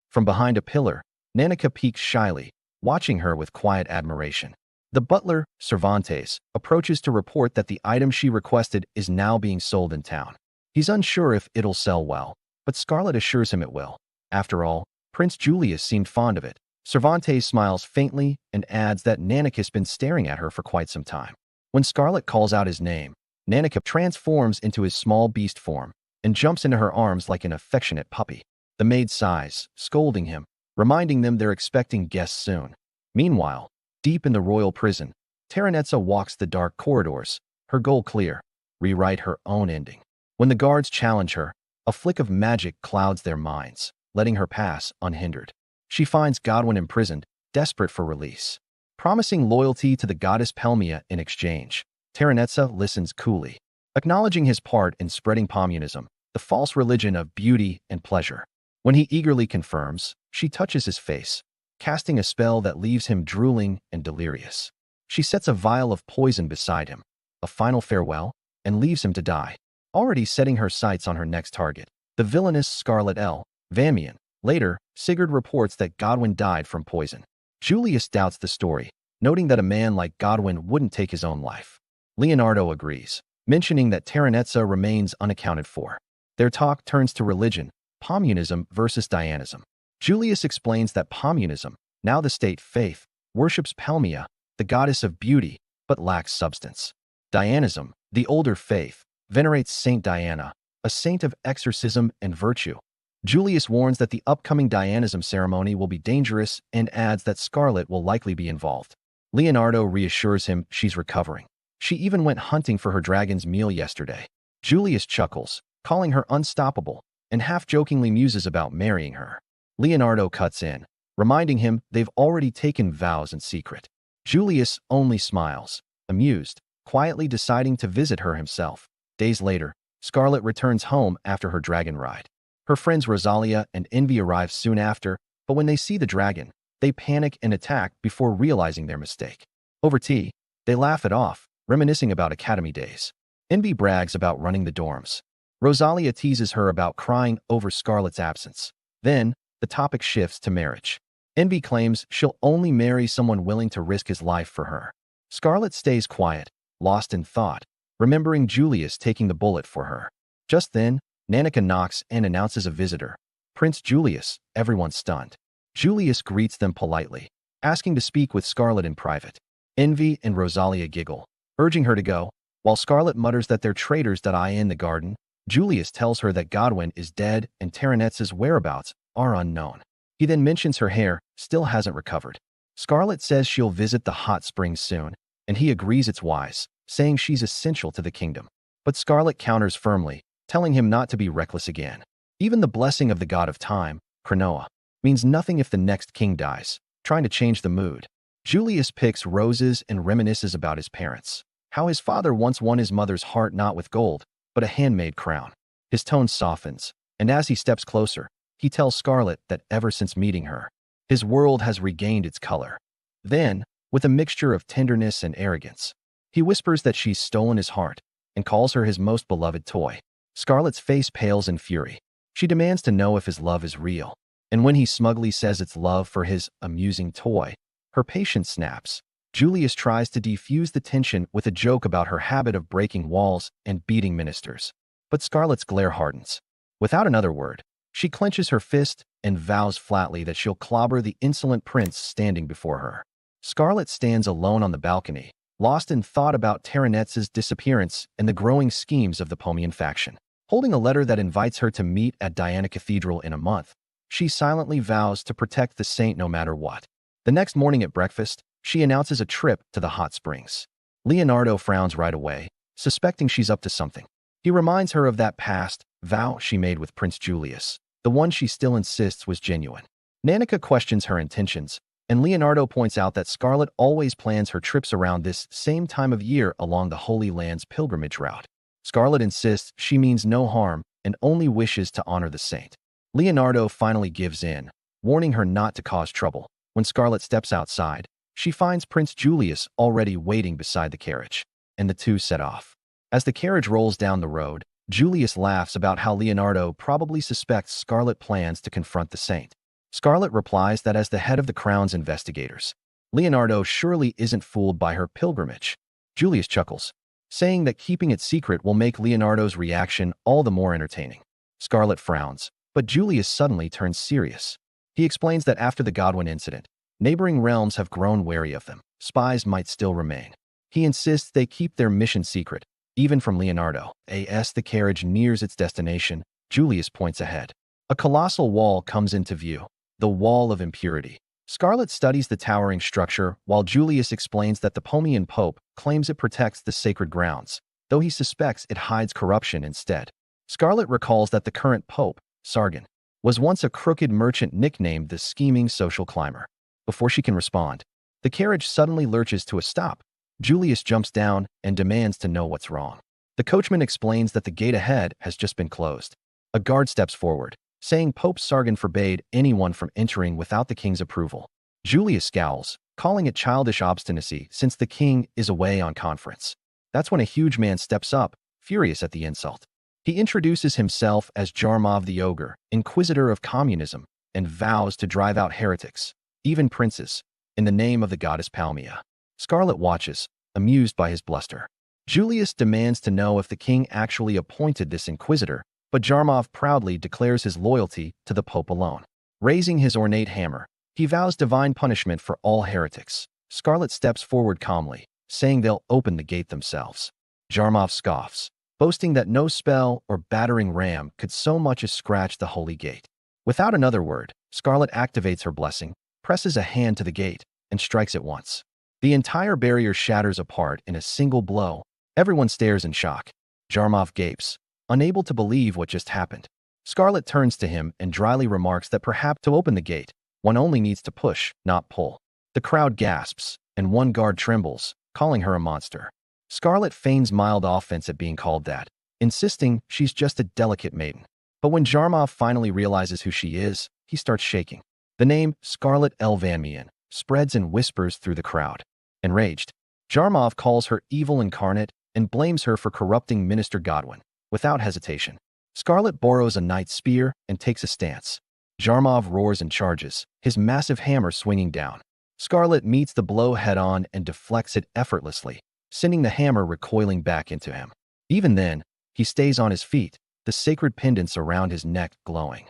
Speaker 1: From behind a pillar, Nanica peeks shyly, watching her with quiet admiration. The butler, Cervantes, approaches to report that the item she requested is now being sold in town. He's unsure if it'll sell well, but Scarlet assures him it will. After all, Prince Julius seemed fond of it. Cervantes smiles faintly and adds that Nanic's been staring at her for quite some time. When Scarlet calls out his name, Nanica transforms into his small beast form and jumps into her arms like an affectionate puppy. The maid sighs, scolding him, reminding them they're expecting guests soon. Meanwhile, deep in the royal prison, Terranetza walks the dark corridors, her goal clear: rewrite her own ending. When the guards challenge her, a flick of magic clouds their minds, letting her pass unhindered. She finds Godwin imprisoned, desperate for release. Promising loyalty to the goddess Pelmia in exchange, Terranetza listens coolly, acknowledging his part in spreading communism, the false religion of beauty and pleasure. When he eagerly confirms, she touches his face, casting a spell that leaves him drooling and delirious. She sets a vial of poison beside him, a final farewell, and leaves him to die, already setting her sights on her next target, the villainous Scarlet L. Vamian. Later, Sigurd reports that Godwin died from poison. Julius doubts the story, noting that a man like Godwin wouldn't take his own life. Leonardo agrees, mentioning that Terranetza remains unaccounted for. Their talk turns to religion, Pommunism versus Dianism. Julius explains that Pommunism, now the state faith, worships Pelmia, the goddess of beauty, but lacks substance. Dianism, the older faith, venerates Saint Diana, a saint of exorcism and virtue. Julius warns that the upcoming Dianism ceremony will be dangerous and adds that Scarlet will likely be involved. Leonardo reassures him she's recovering. She even went hunting for her dragon's meal yesterday. Julius chuckles, calling her unstoppable, and half-jokingly muses about marrying her. Leonardo cuts in, reminding him they've already taken vows in secret. Julius only smiles, amused, quietly deciding to visit her himself. Days later, Scarlet returns home after her dragon ride. Her friends Rosalia and Envy arrive soon after, but when they see the dragon, they panic and attack before realizing their mistake. Over tea, they laugh it off, reminiscing about academy days. Envy brags about running the dorms. Rosalia teases her about crying over Scarlet's absence. Then, the topic shifts to marriage. Envy claims she'll only marry someone willing to risk his life for her. Scarlet stays quiet, lost in thought, remembering Julius taking the bullet for her. Just then, Nanica knocks and announces a visitor. Prince Julius, everyone stunned. Julius greets them politely, asking to speak with Scarlet in private. Envy and Rosalia giggle, urging her to go, while Scarlet mutters that they're traitors that eye in the garden. Julius tells her that Godwin is dead and Terranetza's whereabouts are unknown. He then mentions her hair still hasn't recovered. Scarlet says she'll visit the hot springs soon, and he agrees it's wise, saying she's essential to the kingdom. But Scarlet counters firmly, telling him not to be reckless again. Even the blessing of the god of time, Cronoa, means nothing if the next king dies, trying to change the mood. Julius picks roses and reminisces about his parents, how his father once won his mother's heart not with gold, but a handmade crown. His tone softens, and as he steps closer, he tells Scarlet that ever since meeting her, his world has regained its color. Then, with a mixture of tenderness and arrogance, he whispers that she's stolen his heart and calls her his most beloved toy. Scarlet's face pales in fury. She demands to know if his love is real, and when he smugly says it's love for his amusing toy, her patience snaps. Julius tries to defuse the tension with a joke about her habit of breaking walls and beating ministers. But Scarlet's glare hardens. Without another word, she clenches her fist, and vows flatly that she'll clobber the insolent prince standing before her. Scarlet stands alone on the balcony, lost in thought about Terranetz's disappearance and the growing schemes of the Pomian faction. Holding a letter that invites her to meet at Diana Cathedral in a month, she silently vows to protect the saint no matter what. The next morning at breakfast, she announces a trip to the hot springs. Leonardo frowns right away, suspecting she's up to something. He reminds her of that past vow she made with Prince Julius, the one she still insists was genuine. Nanica questions her intentions, and Leonardo points out that Scarlet always plans her trips around this same time of year along the Holy Land's pilgrimage route. Scarlet insists she means no harm and only wishes to honor the saint. Leonardo finally gives in, warning her not to cause trouble. When Scarlet steps outside, she finds Prince Julius already waiting beside the carriage, and the two set off. As the carriage rolls down the road, Julius laughs about how Leonardo probably suspects Scarlet plans to confront the saint. Scarlet replies that as the head of the Crown's investigators, Leonardo surely isn't fooled by her pilgrimage. Julius chuckles, saying that keeping it secret will make Leonardo's reaction all the more entertaining. Scarlet frowns, but Julius suddenly turns serious. He explains that after the Godwin incident, neighboring realms have grown wary of them. Spies might still remain. He insists they keep their mission secret, even from Leonardo. As the carriage nears its destination, Julius points ahead. A colossal wall comes into view, the Wall of Impurity. Scarlet studies the towering structure, while Julius explains that the Pomian Pope claims it protects the sacred grounds, though he suspects it hides corruption instead. Scarlet recalls that the current Pope, Sargon, was once a crooked merchant nicknamed the Scheming Social Climber. Before she can respond, the carriage suddenly lurches to a stop. Julius jumps down and demands to know what's wrong. The coachman explains that the gate ahead has just been closed. A guard steps forward, saying Pope Sargon forbade anyone from entering without the king's approval. Julius scowls, calling it childish obstinacy since the king is away on conference. That's when a huge man steps up, furious at the insult. He introduces himself as Jarmov the Ogre, Inquisitor of Communism, and vows to drive out heretics, even princes, in the name of the goddess Palmia. Scarlet watches, amused by his bluster. Julius demands to know if the king actually appointed this inquisitor, but Jarmov proudly declares his loyalty to the Pope alone. Raising his ornate hammer, he vows divine punishment for all heretics. Scarlet steps forward calmly, saying they'll open the gate themselves. Jarmov scoffs, boasting that no spell or battering ram could so much as scratch the holy gate. Without another word, Scarlet activates her blessing, presses a hand to the gate, and strikes it once. The entire barrier shatters apart in a single blow. Everyone stares in shock. Jarmov gapes, unable to believe what just happened. Scarlet turns to him and dryly remarks that perhaps to open the gate, one only needs to push, not pull. The crowd gasps, and one guard trembles, calling her a monster. Scarlet feigns mild offense at being called that, insisting she's just a delicate maiden. But when Jarmov finally realizes who she is, he starts shaking. The name Scarlet Elvanmian spreads in whispers through the crowd. Enraged, Jarmov calls her evil incarnate and blames her for corrupting Minister Godwin. Without hesitation, Scarlet borrows a knight's spear and takes a stance. Jarmov roars and charges, his massive hammer swinging down. Scarlet meets the blow head-on and deflects it effortlessly, sending the hammer recoiling back into him. Even then, he stays on his feet, the sacred pendants around his neck glowing.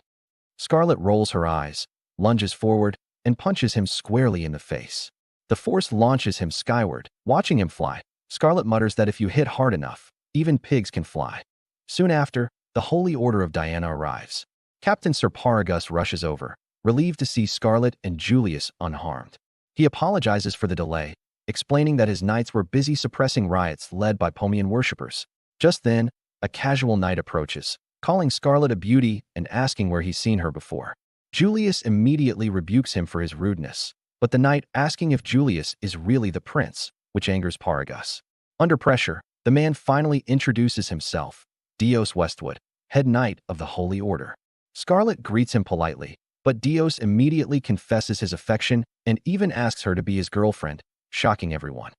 Speaker 1: Scarlet rolls her eyes, lunges forward, and punches him squarely in the face. The force launches him skyward. Watching him fly, Scarlet mutters that if you hit hard enough, even pigs can fly. Soon after, the Holy Order of Diana arrives. Captain Sir Paragus rushes over, relieved to see Scarlet and Julius unharmed. He apologizes for the delay, explaining that his knights were busy suppressing riots led by Pomian worshippers. Just then, a casual knight approaches, calling Scarlet a beauty and asking where he's seen her before. Julius immediately rebukes him for his rudeness, but the knight asking if Julius is really the prince, which angers Paragus. Under pressure, the man finally introduces himself, Dios Westwood, head knight of the Holy Order. Scarlet greets him politely, but Dios immediately confesses his affection and even asks her to be his girlfriend, shocking everyone.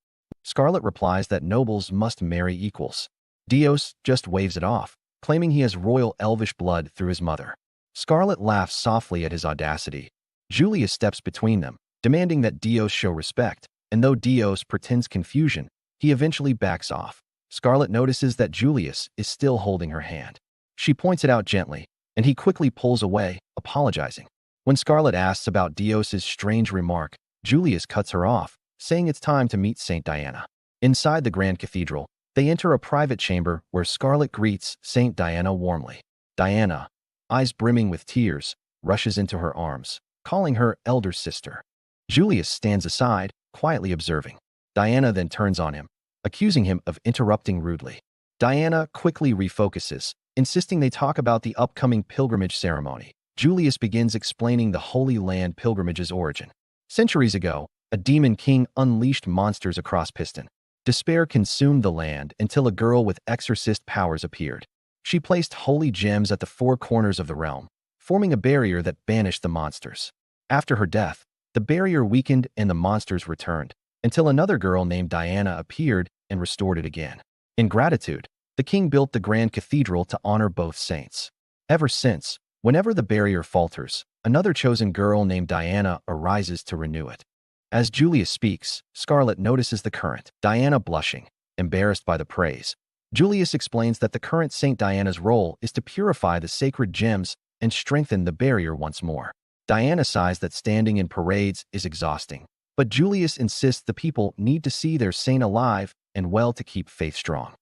Speaker 1: Scarlet replies that nobles must marry equals. Dios just waves it off, claiming he has royal elvish blood through his mother. Scarlet laughs softly at his audacity. Julius steps between them, demanding that Dios show respect, and though Dios pretends confusion, he eventually backs off. Scarlet notices that Julius is still holding her hand. She points it out gently, and he quickly pulls away, apologizing. When Scarlet asks about Dios's strange remark, Julius cuts her off, saying it's time to meet Saint Diana. Inside the Grand Cathedral, they enter a private chamber where Scarlet greets Saint Diana warmly. Diana, eyes brimming with tears, rushes into her arms, calling her elder sister. Julius stands aside, quietly observing. Diana then turns on him, accusing him of interrupting rudely. Diana quickly refocuses, insisting they talk about the upcoming pilgrimage ceremony. Julius begins explaining the Holy Land pilgrimage's origin. Centuries ago, a demon king unleashed monsters across Piston. Despair consumed the land until a girl with exorcist powers appeared. She placed holy gems at the four corners of the realm, forming a barrier that banished the monsters. After her death, the barrier weakened and the monsters returned, until another girl named Diana appeared and restored it again. In gratitude, the king built the Grand Cathedral to honor both saints. Ever since, whenever the barrier falters, another chosen girl named Diana arises to renew it. As Julius speaks, Scarlet notices the current, Diana blushing, embarrassed by the praise. Julius explains that the current Saint Diana's role is to purify the sacred gems and strengthen the barrier once more. Diana sighs that standing in parades is exhausting, but Julius insists the people need to see their saint alive and well to keep faith strong.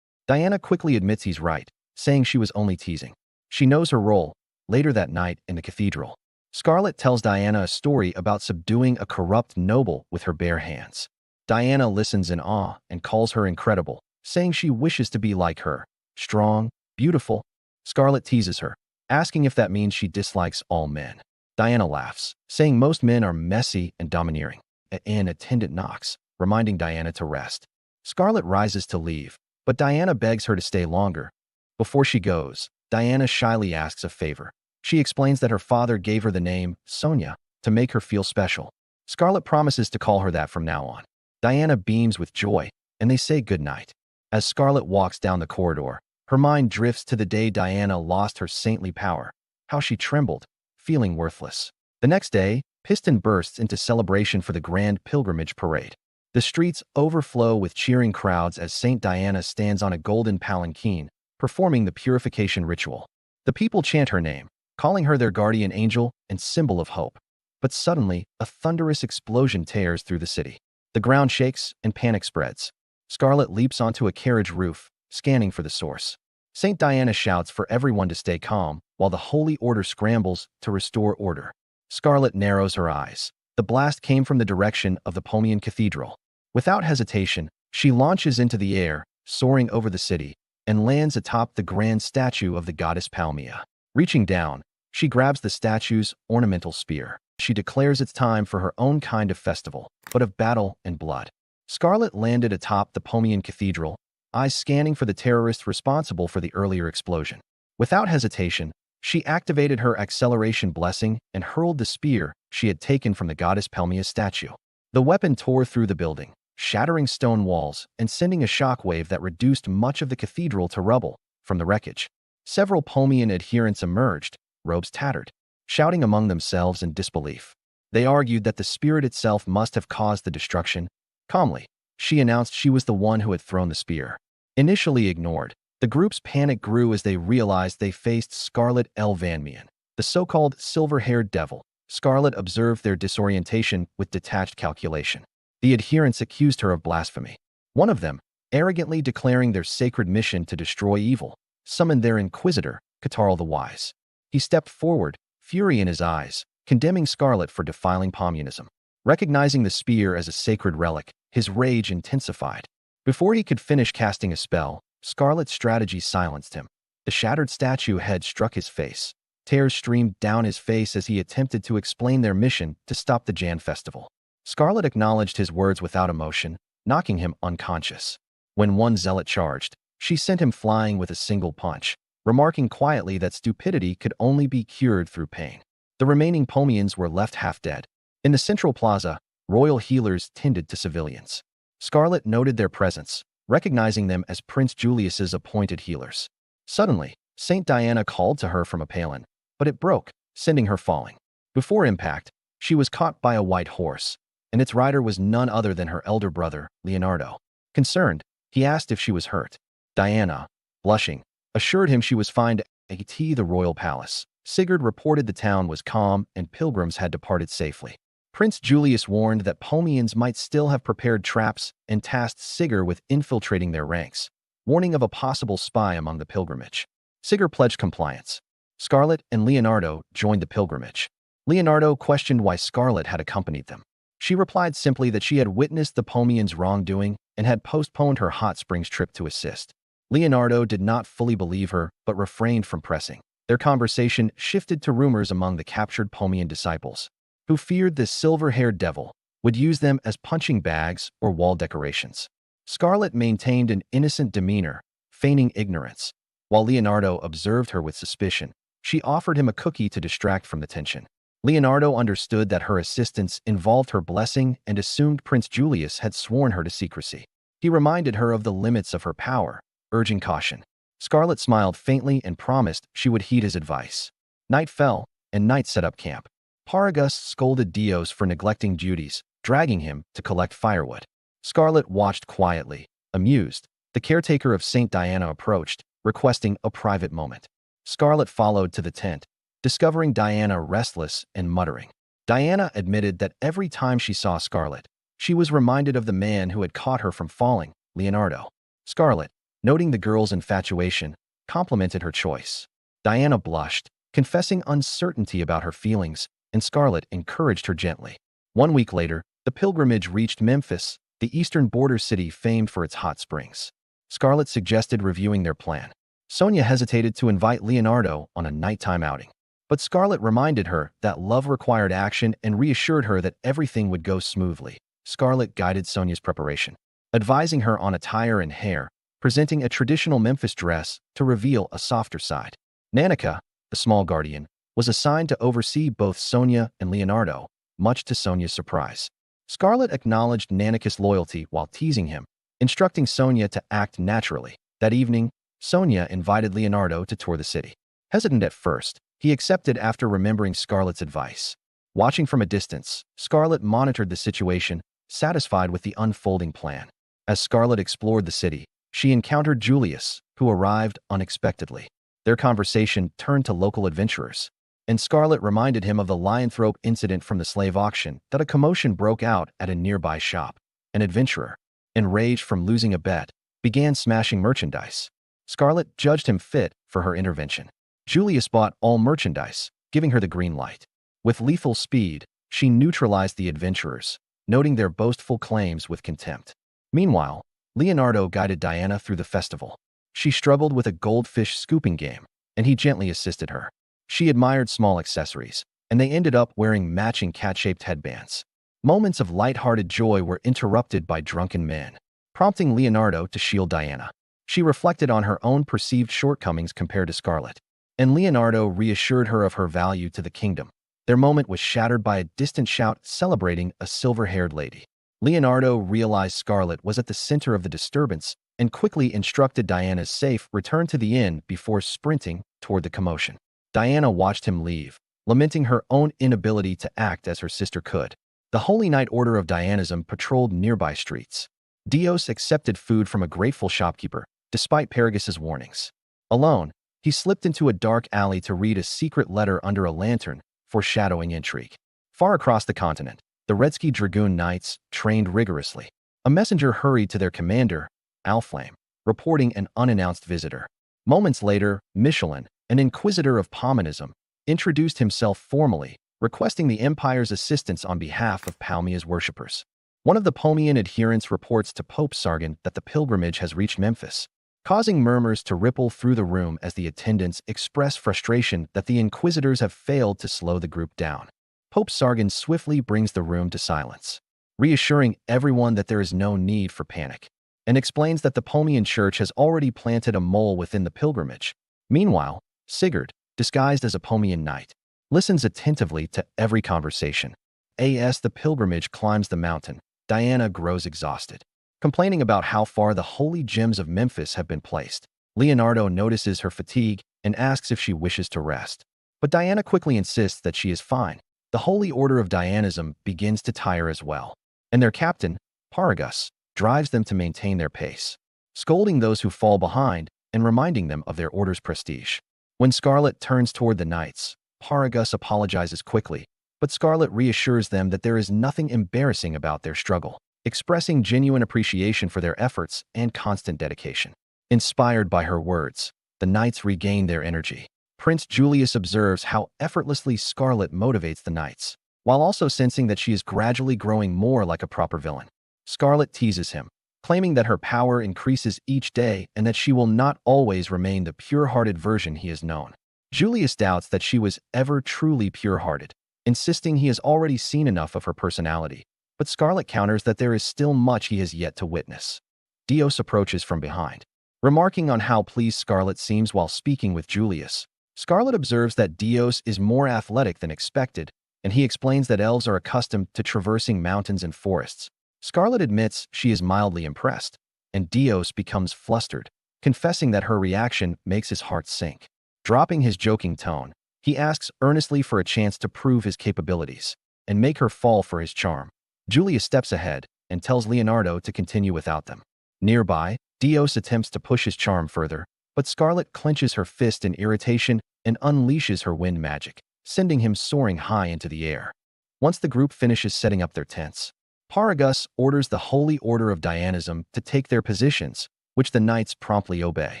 Speaker 1: Diana quickly admits he's right, saying she was only teasing. She knows her role. Later that night in the cathedral, Scarlet tells Diana a story about subduing a corrupt noble with her bare hands. Diana listens in awe and calls her incredible, saying she wishes to be like her, strong, beautiful. Scarlet teases her, asking if that means she dislikes all men. Diana laughs, saying most men are messy and domineering. An attendant knocks, reminding Diana to rest. Scarlet rises to leave, but Diana begs her to stay longer. Before she goes, Diana shyly asks a favor. She explains that her father gave her the name Sonia to make her feel special. Scarlet promises to call her that from now on. Diana beams with joy, and they say goodnight. As Scarlet walks down the corridor, her mind drifts to the day Diana lost her saintly power, how she trembled, feeling worthless. The next day, Piston bursts into celebration for the Grand Pilgrimage Parade. The streets overflow with cheering crowds as Saint Diana stands on a golden palanquin, performing the purification ritual. The people chant her name, calling her their guardian angel and symbol of hope. But suddenly, a thunderous explosion tears through the city. The ground shakes and panic spreads. Scarlet leaps onto a carriage roof, scanning for the source. Saint Diana shouts for everyone to stay calm, while the Holy Order scrambles to restore order. Scarlet narrows her eyes. The blast came from the direction of the Pomian Cathedral. Without hesitation, she launches into the air, soaring over the city, and lands atop the grand statue of the goddess Palmia. Reaching down, she grabs the statue's ornamental spear. She declares it's time for her own kind of festival, but of battle and blood. Scarlet landed atop the Pomian Cathedral, eyes scanning for the terrorists responsible for the earlier explosion. Without hesitation, she activated her acceleration blessing and hurled the spear she had taken from the goddess Palmia's statue. The weapon tore through the building, shattering stone walls and sending a shockwave that reduced much of the cathedral to rubble. From the wreckage, several Pomian adherents emerged, robes tattered, shouting among themselves in disbelief. They argued that the spirit itself must have caused the destruction. Calmly, she announced she was the one who had thrown the spear. Initially ignored, the group's panic grew as they realized they faced Scarlet Elvanmian, the so-called silver-haired devil. Scarlet observed their disorientation with detached calculation. The adherents accused her of blasphemy. One of them, arrogantly declaring their sacred mission to destroy evil, summoned their inquisitor, Catarl the Wise. He stepped forward, fury in his eyes, condemning Scarlet for defiling Pomianism. Recognizing the spear as a sacred relic, his rage intensified. Before he could finish casting a spell, Scarlet's strategy silenced him. The shattered statue head struck his face. Tears streamed down his face as he attempted to explain their mission to stop the Jan festival. Scarlet acknowledged his words without emotion, knocking him unconscious. When one zealot charged, she sent him flying with a single punch, remarking quietly that stupidity could only be cured through pain. The remaining Pomians were left half dead. In the central plaza, royal healers tended to civilians. Scarlet noted their presence, recognizing them as Prince Julius's appointed healers. Suddenly, Saint Diana called to her from a palan, but it broke, sending her falling. Before impact, she was caught by a white horse, and its rider was none other than her elder brother, Leonardo. Concerned, he asked if she was hurt. Diana, blushing, assured him she was fine at the royal palace. Sigurd reported the town was calm and pilgrims had departed safely. Prince Julius warned that Pomians might still have prepared traps and tasked Sigurd with infiltrating their ranks, warning of a possible spy among the pilgrimage. Sigurd pledged compliance. Scarlet and Leonardo joined the pilgrimage. Leonardo questioned why Scarlet had accompanied them. She replied simply that she had witnessed the Pomians' wrongdoing and had postponed her hot springs trip to assist. Leonardo did not fully believe her, but refrained from pressing. Their conversation shifted to rumors among the captured Pomian disciples, who feared this silver-haired devil would use them as punching bags or wall decorations. Scarlet maintained an innocent demeanor, feigning ignorance. While Leonardo observed her with suspicion, she offered him a cookie to distract from the tension. Leonardo understood that her assistance involved her blessing and assumed Prince Julius had sworn her to secrecy. He reminded her of the limits of her power, urging caution. Scarlet smiled faintly and promised she would heed his advice. Night fell, and Night set up camp. Paragus scolded Dios for neglecting duties, dragging him to collect firewood. Scarlet watched quietly, amused. The caretaker of St. Diana approached, requesting a private moment. Scarlet followed to the tent, discovering Diana restless and muttering. Diana admitted that every time she saw Scarlet, she was reminded of the man who had caught her from falling, Leonardo. Scarlet, noting the girl's infatuation, complimented her choice. Diana blushed, confessing uncertainty about her feelings, and Scarlet encouraged her gently. 1 week later, the pilgrimage reached Memphis, the eastern border city famed for its hot springs. Scarlet suggested reviewing their plan. Sonia hesitated to invite Leonardo on a nighttime outing, but Scarlet reminded her that love required action and reassured her that everything would go smoothly. Scarlet guided Sonia's preparation, advising her on attire and hair, presenting a traditional Memphis dress to reveal a softer side. Nanica, the small guardian, was assigned to oversee both Sonia and Leonardo, much to Sonia's surprise. Scarlet acknowledged Nanica's loyalty while teasing him, instructing Sonia to act naturally. That evening, Sonia invited Leonardo to tour the city. Hesitant at first, he accepted after remembering Scarlet's advice. Watching from a distance, Scarlet monitored the situation, satisfied with the unfolding plan. As Scarlet explored the city, she encountered Julius, who arrived unexpectedly. Their conversation turned to local adventurers, and Scarlet reminded him of the Lionthrope incident from the slave auction that a commotion broke out at a nearby shop. An adventurer, enraged from losing a bet, began smashing merchandise. Scarlet judged him fit for her intervention. Julius bought all merchandise, giving her the green light. With lethal speed, she neutralized the adventurers, noting their boastful claims with contempt. Meanwhile, Leonardo guided Diana through the festival. She struggled with a goldfish scooping game, and he gently assisted her. She admired small accessories, and they ended up wearing matching cat-shaped headbands. Moments of light-hearted joy were interrupted by drunken men, prompting Leonardo to shield Diana. She reflected on her own perceived shortcomings compared to Scarlet, and Leonardo reassured her of her value to the kingdom. Their moment was shattered by a distant shout celebrating a silver-haired lady. Leonardo realized Scarlet was at the center of the disturbance and quickly instructed Diana's safe return to the inn before sprinting toward the commotion. Diana watched him leave, lamenting her own inability to act as her sister could. The Holy Knight Order of Dianism patrolled nearby streets. Dios accepted food from a grateful shopkeeper, despite Paragus's warnings. Alone, he slipped into a dark alley to read a secret letter under a lantern, foreshadowing intrigue. Far across the continent, the Redski Dragoon Knights trained rigorously. A messenger hurried to their commander, Alflame, reporting an unannounced visitor. Moments later, Michelin, an inquisitor of Pomanism, introduced himself formally, requesting the Empire's assistance on behalf of Palmia's worshippers. One of the Pomian adherents reports to Pope Sargon that the pilgrimage has reached Memphis, causing murmurs to ripple through the room as the attendants express frustration that the inquisitors have failed to slow the group down. Pope Sargon swiftly brings the room to silence, reassuring everyone that there is no need for panic, and explains that the Pomian church has already planted a mole within the pilgrimage. Meanwhile, Sigurd, disguised as a Pomian knight, listens attentively to every conversation. As the pilgrimage climbs the mountain, Diana grows exhausted, complaining about how far the holy gems of Memphis have been placed. Leonardo notices her fatigue and asks if she wishes to rest, but Diana quickly insists that she is fine. The Holy Order of Dianism begins to tire as well, and their captain, Paragus, drives them to maintain their pace, scolding those who fall behind and reminding them of their order's prestige. When Scarlet turns toward the knights, Paragus apologizes quickly, but Scarlet reassures them that there is nothing embarrassing about their struggle, expressing genuine appreciation for their efforts and constant dedication. Inspired by her words, the knights regain their energy. Prince Julius observes how effortlessly Scarlet motivates the knights, while also sensing that she is gradually growing more like a proper villain. Scarlet teases him, claiming that her power increases each day and that she will not always remain the pure-hearted version he has known. Julius doubts that she was ever truly pure-hearted, insisting he has already seen enough of her personality, but Scarlet counters that there is still much he has yet to witness. Dios approaches from behind. Remarking on how pleased Scarlet seems while speaking with Julius, Scarlet observes that Dios is more athletic than expected, and he explains that elves are accustomed to traversing mountains and forests. Scarlet admits she is mildly impressed, and Dios becomes flustered, confessing that her reaction makes his heart sink. Dropping his joking tone, he asks earnestly for a chance to prove his capabilities and make her fall for his charm. Julius steps ahead and tells Leonardo to continue without them. Nearby, Dios attempts to push his charm further, but Scarlet clenches her fist in irritation and unleashes her wind magic, sending him soaring high into the air. Once the group finishes setting up their tents, Paragus orders the Holy Order of Dianism to take their positions, which the knights promptly obey.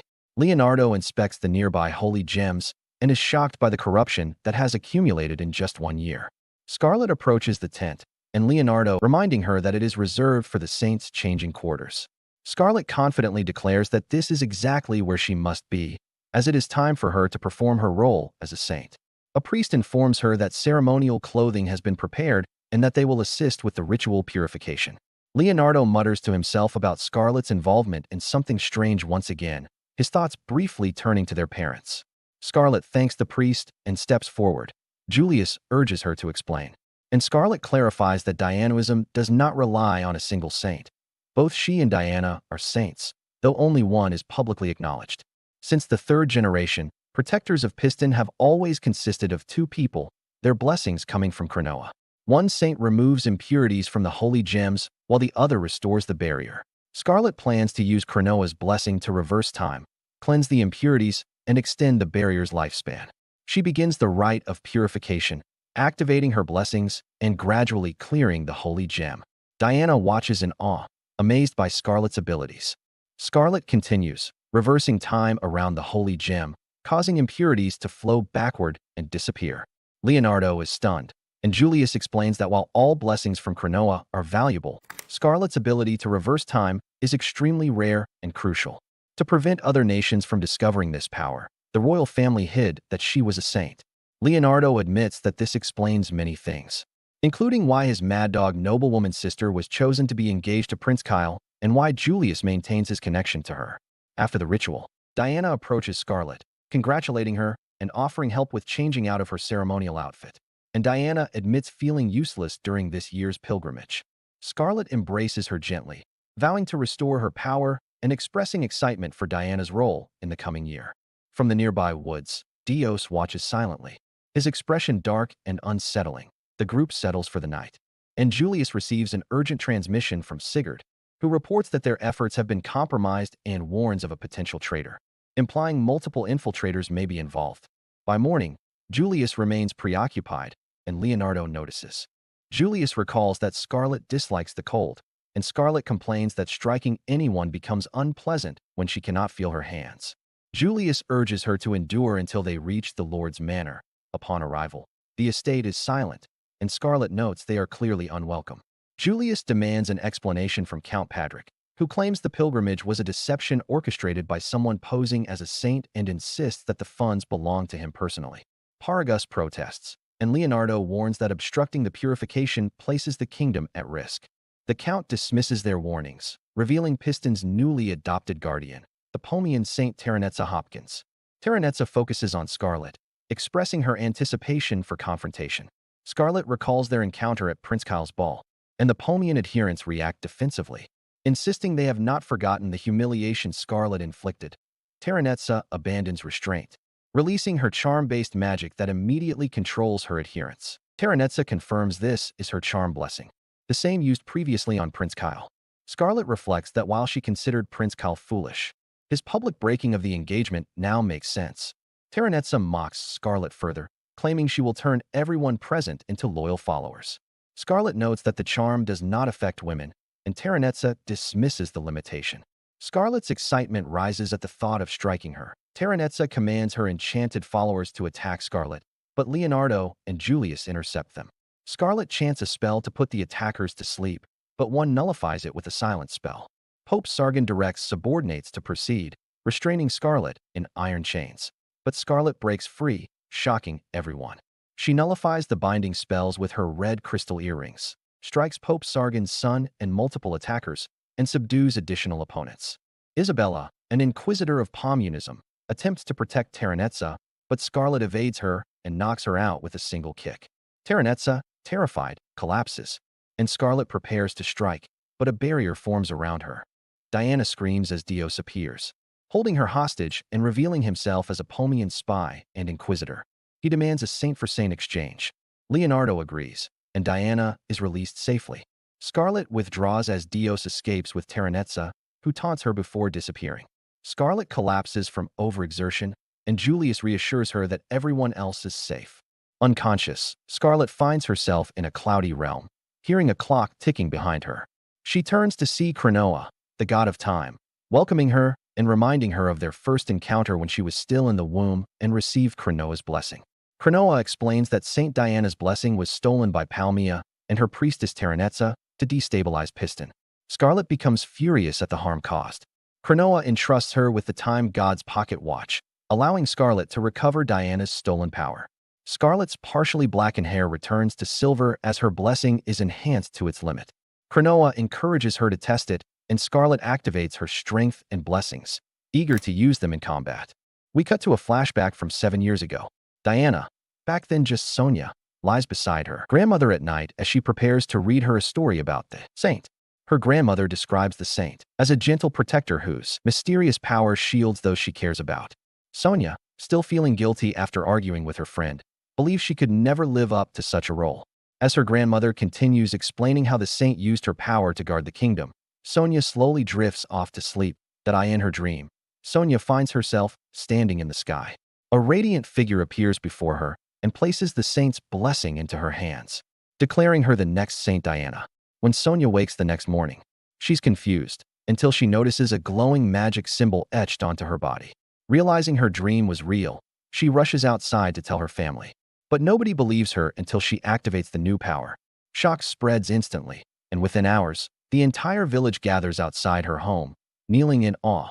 Speaker 1: Leonardo inspects the nearby holy gems and is shocked by the corruption that has accumulated in just 1 year. Scarlet approaches the tent, and Leonardo reminding her that it is reserved for the saints' changing quarters. Scarlet confidently declares that this is exactly where she must be, as it is time for her to perform her role as a saint. A priest informs her that ceremonial clothing has been prepared and that they will assist with the ritual purification. Leonardo mutters to himself about Scarlet's involvement in something strange once again, his thoughts briefly turning to their parents. Scarlet thanks the priest and steps forward. Julius urges her to explain, and Scarlet clarifies that Dianism does not rely on a single saint. Both she and Diana are saints, though only one is publicly acknowledged. Since the 3rd generation, protectors of Piston have always consisted of 2 people, their blessings coming from Cronoa. One saint removes impurities from the holy gems, while the other restores the barrier. Scarlet plans to use Cronoa's blessing to reverse time, cleanse the impurities, and extend the barrier's lifespan. She begins the rite of purification, activating her blessings and gradually clearing the holy gem. Diana watches in awe, amazed by Scarlet's abilities. Scarlet continues, reversing time around the holy gem, causing impurities to flow backward and disappear. Leonardo is stunned, and Julius explains that while all blessings from Cronoa are valuable, Scarlet's ability to reverse time is extremely rare and crucial. To prevent other nations from discovering this power, the royal family hid that she was a saint. Leonardo admits that this explains many things, including why his mad dog Noblewoman's sister was chosen to be engaged to Prince Kyle and why Julius maintains his connection to her. After the ritual, Diana approaches Scarlet, congratulating her and offering help with changing out of her ceremonial outfit. And Diana admits feeling useless during this year's pilgrimage. Scarlet embraces her gently, vowing to restore her power and expressing excitement for Diana's role in the coming year. From the nearby woods, Dios watches silently, his expression dark and unsettling. The group settles for the night, and Julius receives an urgent transmission from Sigurd, who reports that their efforts have been compromised and warns of a potential traitor, implying multiple infiltrators may be involved. By morning, Julius remains preoccupied, and Leonardo notices. Julius recalls that Scarlet dislikes the cold, and Scarlet complains that striking anyone becomes unpleasant when she cannot feel her hands. Julius urges her to endure until they reach the Lord's manor. Upon arrival, the estate is silent, and Scarlet notes they are clearly unwelcome. Julius demands an explanation from Count Patrick, who claims the pilgrimage was a deception orchestrated by someone posing as a saint and insists that the funds belong to him personally. Paragus protests, and Leonardo warns that obstructing the purification places the kingdom at risk. The Count dismisses their warnings, revealing Piston's newly adopted guardian, the Pomian Saint Terranetza Hopkins. Terranetza focuses on Scarlet, expressing her anticipation for confrontation. Scarlet recalls their encounter at Prince Kyle's ball, and the Pomian adherents react defensively, insisting they have not forgotten the humiliation Scarlet inflicted. Terranetza abandons restraint, releasing her charm-based magic that immediately controls her adherents. Terranetza confirms this is her charm blessing, the same used previously on Prince Kyle. Scarlet reflects that while she considered Prince Kyle foolish, his public breaking of the engagement now makes sense. Terranetza mocks Scarlet further, claiming she will turn everyone present into loyal followers. Scarlet notes that the charm does not affect women, and Terranetza dismisses the limitation. Scarlet's excitement rises at the thought of striking her. Terranetza commands her enchanted followers to attack Scarlet, but Leonardo and Julius intercept them. Scarlet chants a spell to put the attackers to sleep, but one nullifies it with a silent spell. Pope Sargon directs subordinates to proceed, restraining Scarlet in iron chains. But Scarlet breaks free, shocking everyone. She nullifies the binding spells with her red crystal earrings, strikes Pope Sargon's son and multiple attackers, and subdues additional opponents. Isabella, an inquisitor of communism, attempts to protect Terranetza, but Scarlet evades her and knocks her out with a single kick. Terranetza, terrified, collapses, and Scarlet prepares to strike, but a barrier forms around her. Diana screams as Dios appears, holding her hostage and revealing himself as a Pomian spy and inquisitor. He demands a saint-for-saint exchange. Leonardo agrees, and Diana is released safely. Scarlet withdraws as Dios escapes with Terranetza, who taunts her before disappearing. Scarlet collapses from overexertion, and Julius reassures her that everyone else is safe. Unconscious, Scarlet finds herself in a cloudy realm, hearing a clock ticking behind her. She turns to see Cronoa, the god of time, welcoming her and reminding her of their first encounter when she was still in the womb and received Cronoa's blessing. Cronoa explains that Saint Diana's blessing was stolen by Palmia and her priestess Terranetza to destabilize Piston. Scarlet becomes furious at the harm caused. Cronoa entrusts her with the time god's pocket watch, allowing Scarlet to recover Diana's stolen power. Scarlet's partially blackened hair returns to silver as her blessing is enhanced to its limit. Cronoa encourages her to test it, and Scarlet activates her strength and blessings, eager to use them in combat. We cut to a flashback from 7 years ago. Diana, back then just Sonia, lies beside her grandmother at night as she prepares to read her a story about the saint. Her grandmother describes the saint as a gentle protector whose mysterious power shields those she cares about. Sonia, still feeling guilty after arguing with her friend, believes she could never live up to such a role. As her grandmother continues explaining how the saint used her power to guard the kingdom, Sonia slowly drifts off to sleep. In her dream, Sonia finds herself standing in the sky. A radiant figure appears before her and places the saint's blessing into her hands, declaring her the next Saint Diana. When Sonia wakes the next morning, she's confused until she notices a glowing magic symbol etched onto her body. Realizing her dream was real, she rushes outside to tell her family. But nobody believes her until she activates the new power. Shock spreads instantly, and within hours, the entire village gathers outside her home, kneeling in awe.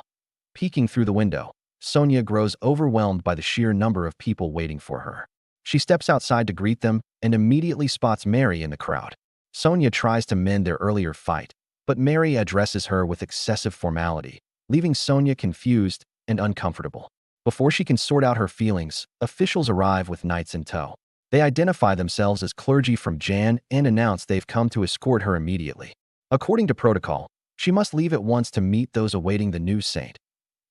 Speaker 1: Peeking through the window, Sonia grows overwhelmed by the sheer number of people waiting for her. She steps outside to greet them and immediately spots Mary in the crowd. Sonia tries to mend their earlier fight, but Mary addresses her with excessive formality, leaving Sonia confused and uncomfortable. Before she can sort out her feelings, officials arrive with knights in tow. They identify themselves as clergy from Jan and announce they've come to escort her immediately. According to protocol, she must leave at once to meet those awaiting the new saint.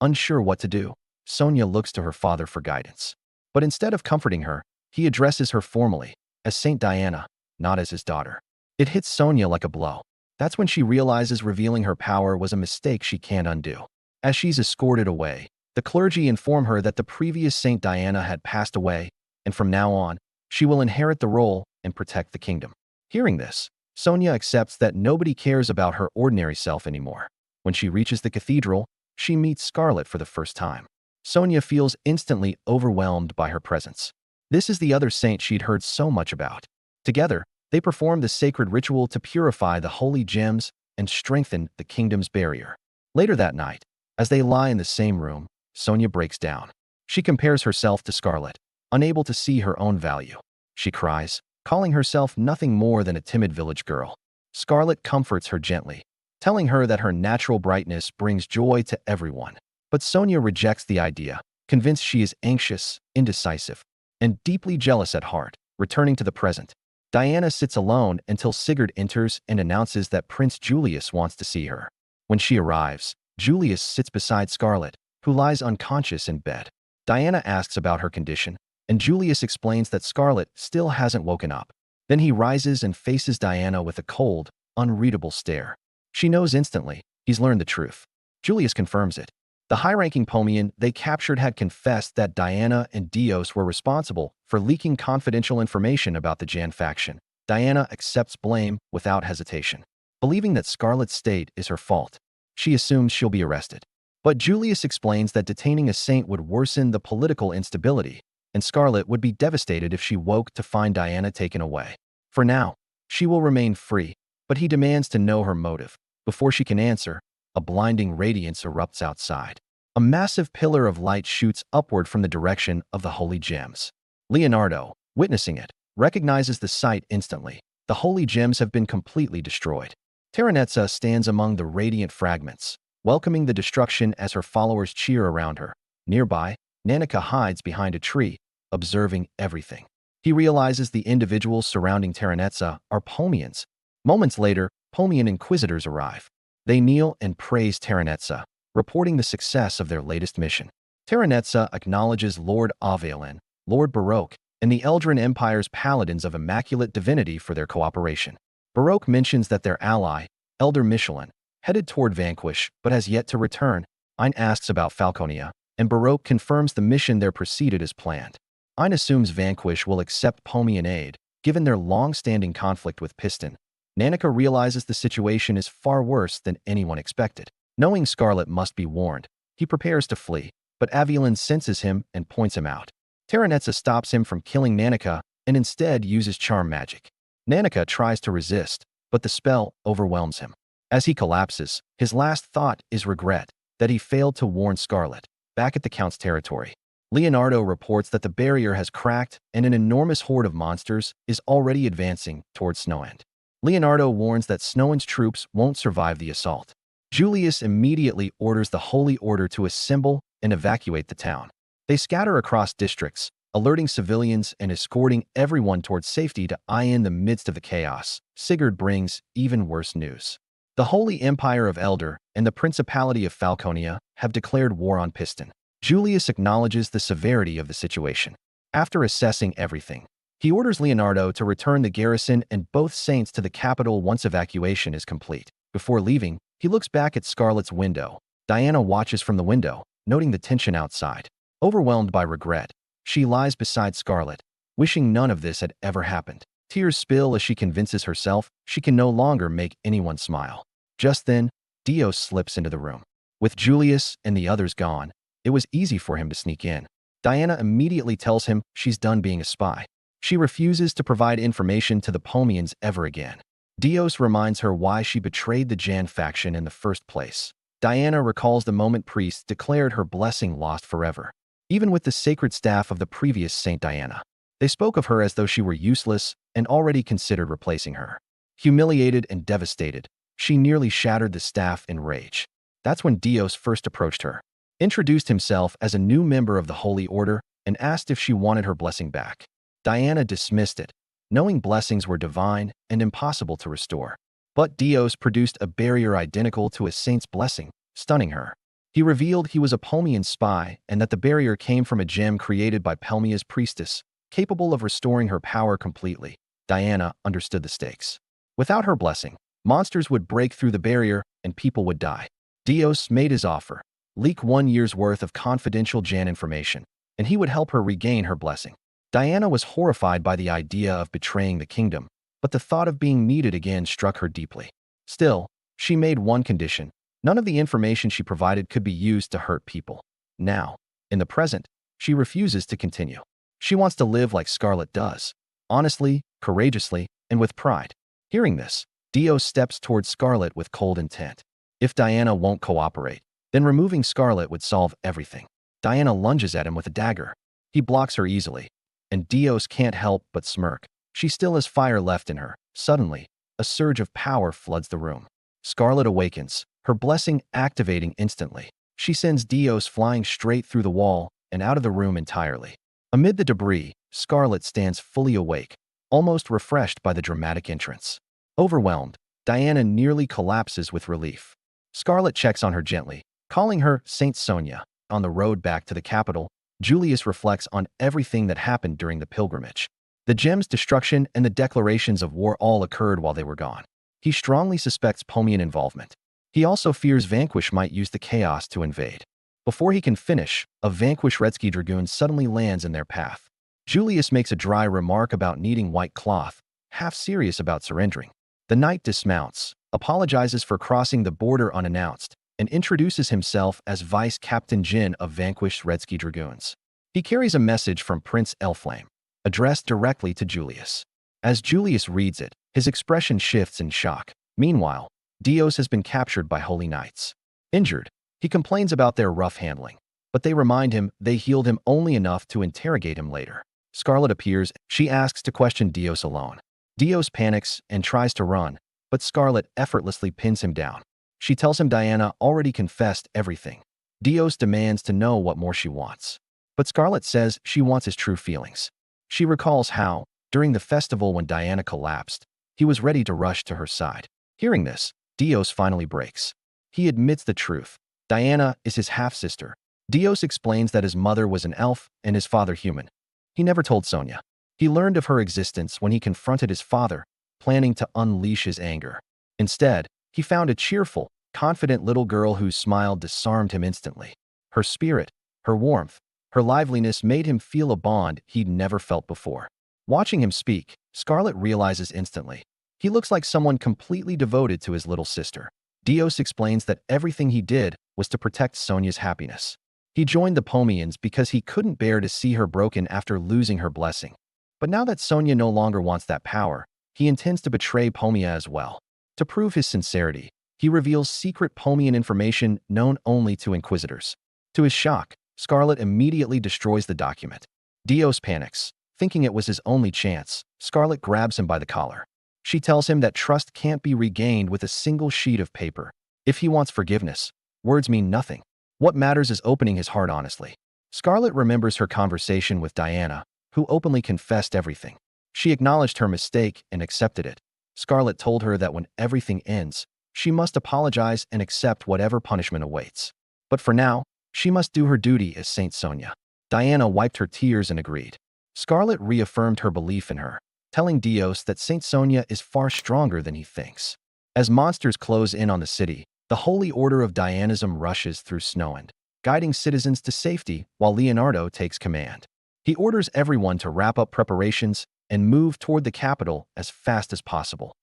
Speaker 1: Unsure what to do, Sonia looks to her father for guidance. But instead of comforting her, he addresses her formally, as Saint Diana, not as his daughter. It hits Sonia like a blow. That's when she realizes revealing her power was a mistake she can't undo. As she's escorted away, the clergy inform her that the previous Saint Diana had passed away, and from now on, she will inherit the role and protect the kingdom. Hearing this, Sonia accepts that nobody cares about her ordinary self anymore. When she reaches the cathedral, she meets Scarlet for the first time. Sonia feels instantly overwhelmed by her presence. This is the other saint she'd heard so much about. Together, they perform the sacred ritual to purify the holy gems and strengthen the kingdom's barrier. Later that night, as they lie in the same room, Sonia breaks down. She compares herself to Scarlet, unable to see her own value. She cries, calling herself nothing more than a timid village girl. Scarlet comforts her gently, telling her that her natural brightness brings joy to everyone. But Sonia rejects the idea, convinced she is anxious, indecisive, and deeply jealous at heart. Returning to the present, Diana sits alone until Sigurd enters and announces that Prince Julius wants to see her. When she arrives, Julius sits beside Scarlet, who lies unconscious in bed. Diana asks about her condition, and Julius explains that Scarlet still hasn't woken up. Then he rises and faces Diana with a cold, unreadable stare. She knows instantly, he's learned the truth. Julius confirms it. The high-ranking Pomian they captured had confessed that Diana and Dios were responsible for leaking confidential information about the Jan faction. Diana accepts blame without hesitation. Believing that Scarlet's state is her fault, she assumes she'll be arrested. But Julius explains that detaining a saint would worsen the political instability, and Scarlet would be devastated if she woke to find Diana taken away. For now, she will remain free, but he demands to know her motive. Before she can answer, a blinding radiance erupts outside. A massive pillar of light shoots upward from the direction of the holy gems. Leonardo, witnessing it, recognizes the sight instantly. The holy gems have been completely destroyed. Terranetza stands among the radiant fragments, welcoming the destruction as her followers cheer around her. Nearby, Nanika hides behind a tree, observing everything. He realizes the individuals surrounding Terranetza are Pomians. Moments later, Pomian inquisitors arrive. They kneel and praise Terranetza, reporting the success of their latest mission. Terranetza acknowledges Lord Avelin, Lord Baroque, and the Eldrin Empire's paladins of immaculate divinity for their cooperation. Baroque mentions that their ally, Elder Michelin, headed toward Vanquish but has yet to return. Ein asks about Falconia, and Baroque confirms the mission there proceeded as planned. Ein assumes Vanquish will accept Pomian aid, given their long-standing conflict with Piston. Nanika realizes the situation is far worse than anyone expected. Knowing Scarlet must be warned, he prepares to flee, but Avelin senses him and points him out. Terranetza stops him from killing Nanika and instead uses charm magic. Nanika tries to resist, but the spell overwhelms him. As he collapses, his last thought is regret that he failed to warn Scarlet. Back at the Count's territory, Leonardo reports that the barrier has cracked and an enormous horde of monsters is already advancing towards Snowend. Leonardo warns that Snowend's troops won't survive the assault. Julius immediately orders the Holy Order to assemble and evacuate the town. They scatter across districts, alerting civilians and escorting everyone towards safety to in the midst of the chaos. Sigurd brings even worse news. The Holy Empire of Elder and the Principality of Falconia have declared war on Piston. Julius acknowledges the severity of the situation. After assessing everything, he orders Leonardo to return the garrison and both saints to the capital once evacuation is complete. Before leaving, he looks back at Scarlet's window. Diana watches from the window, noting the tension outside. Overwhelmed by regret, she lies beside Scarlet, wishing none of this had ever happened. Tears spill as she convinces herself she can no longer make anyone smile. Just then, Dios slips into the room. With Julius and the others gone, it was easy for him to sneak in. Diana immediately tells him she's done being a spy. She refuses to provide information to the Pomians ever again. Dios reminds her why she betrayed the Jan faction in the first place. Diana recalls the moment priests declared her blessing lost forever. Even with the sacred staff of the previous Saint Diana, they spoke of her as though she were useless and already considered replacing her. Humiliated and devastated, she nearly shattered the staff in rage. That's when Dios first approached her, introduced himself as a new member of the Holy Order, and asked if she wanted her blessing back. Diana dismissed it, knowing blessings were divine and impossible to restore. But Dios produced a barrier identical to a saint's blessing, stunning her. He revealed he was a Pomian spy and that the barrier came from a gem created by Pelmia's priestess, capable of restoring her power completely. Diana understood the stakes. Without her blessing, monsters would break through the barrier and people would die. Dios made his offer: leak 1 year's worth of confidential Jan information, and he would help her regain her blessing. Diana was horrified by the idea of betraying the kingdom, but the thought of being needed again struck her deeply. Still, she made one condition: none of the information she provided could be used to hurt people. Now, in the present, she refuses to continue. She wants to live like Scarlet does, honestly, courageously, and with pride. Hearing this, Dios steps towards Scarlet with cold intent. If Diana won't cooperate, then removing Scarlet would solve everything. Diana lunges at him with a dagger. He blocks her easily, and Dios can't help but smirk. She still has fire left in her. Suddenly, a surge of power floods the room. Scarlet awakens, her blessing activating instantly. She sends Dios flying straight through the wall and out of the room entirely. Amid the debris, Scarlet stands fully awake, almost refreshed by the dramatic entrance. Overwhelmed, Diana nearly collapses with relief. Scarlet checks on her gently, calling her Saint Sonia. On the road back to the capital, Julius reflects on everything that happened during the pilgrimage. The gem's destruction and the declarations of war all occurred while they were gone. He strongly suspects Pomian involvement. He also fears Vanquish might use the chaos to invade. Before he can finish, a vanquished Redsky Dragoon suddenly lands in their path. Julius makes a dry remark about needing white cloth, half serious about surrendering. The knight dismounts, apologizes for crossing the border unannounced, and introduces himself as Vice Captain Jin of vanquished Redsky Dragoons. He carries a message from Prince Elflame, addressed directly to Julius. As Julius reads it, his expression shifts in shock. Meanwhile, Dios has been captured by Holy Knights. Injured, he complains about their rough handling, but they remind him they healed him only enough to interrogate him later. Scarlet appears. She asks to question Dios alone. Dios panics and tries to run, but Scarlet effortlessly pins him down. She tells him Diana already confessed everything. Dios demands to know what more she wants. But Scarlet says she wants his true feelings. She recalls how, during the festival when Diana collapsed, he was ready to rush to her side. Hearing this, Dios finally breaks. He admits the truth. Diana is his half-sister. Dios explains that his mother was an elf and his father human. He never told Sonia. He learned of her existence when he confronted his father, planning to unleash his anger. Instead, he found a cheerful, confident little girl whose smile disarmed him instantly. Her spirit, her warmth, her liveliness made him feel a bond he'd never felt before. Watching him speak, Scarlet realizes instantly. He looks like someone completely devoted to his little sister. Dios explains that everything he did was to protect Sonia's happiness. He joined the Pomians because he couldn't bear to see her broken after losing her blessing. But now that Sonia no longer wants that power, he intends to betray Pomia as well. To prove his sincerity, he reveals secret Pomian information known only to Inquisitors. To his shock, Scarlet immediately destroys the document. Dios panics. Thinking it was his only chance, Scarlet grabs him by the collar. She tells him that trust can't be regained with a single sheet of paper. If he wants forgiveness, words mean nothing. What matters is opening his heart honestly. Scarlet remembers her conversation with Diana, who openly confessed everything. She acknowledged her mistake and accepted it. Scarlet told her that when everything ends, she must apologize and accept whatever punishment awaits. But for now, she must do her duty as Saint Sonia. Diana wiped her tears and agreed. Scarlet reaffirmed her belief in her, telling Dios that Saint Sonia is far stronger than he thinks. As monsters close in on the city, the Holy Order of Dianism rushes through Snowend, guiding citizens to safety while Leonardo takes command. He orders everyone to wrap up preparations and move toward the capital as fast as possible.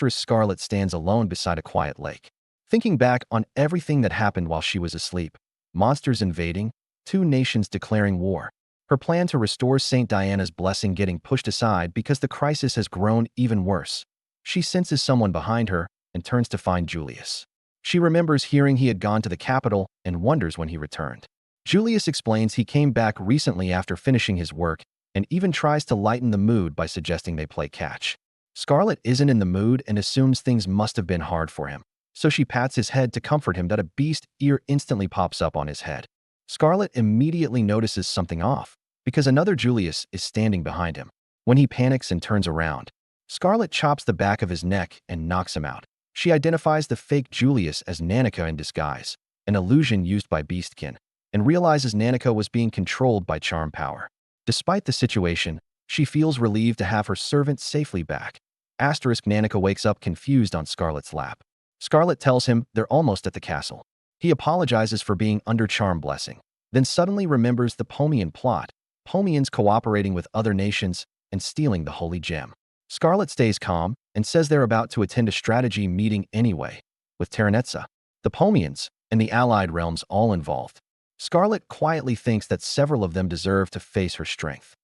Speaker 1: Scarlet stands alone beside a quiet lake. Thinking back on everything that happened while she was asleep, monsters invading, two nations declaring war, her plan to restore Saint Diana's blessing getting pushed aside because the crisis has grown even worse. She senses someone behind her and turns to find Julius. She remembers hearing he had gone to the capital and wonders when he returned. Julius explains he came back recently after finishing his work and even tries to lighten the mood by suggesting they play catch. Scarlet isn't in the mood and assumes things must have been hard for him, so she pats his head to comfort him that a beast ear instantly pops up on his head. Scarlet immediately notices something off, because another Julius is standing behind him. When he panics and turns around, Scarlet chops the back of his neck and knocks him out. She identifies the fake Julius as Nanica in disguise, an illusion used by Beastkin, and realizes Nanica was being controlled by charm power. Despite the situation, she feels relieved to have her servant safely back. Nanica wakes up confused on Scarlet's lap. Scarlet tells him they're almost at the castle. He apologizes for being under charm blessing, then suddenly remembers the Pomian plot, Pomians cooperating with other nations and stealing the holy gem. Scarlet stays calm and says they're about to attend a strategy meeting anyway, with Terranetza, the Pomians, and the allied realms all involved. Scarlet quietly thinks that several of them deserve to face her strength.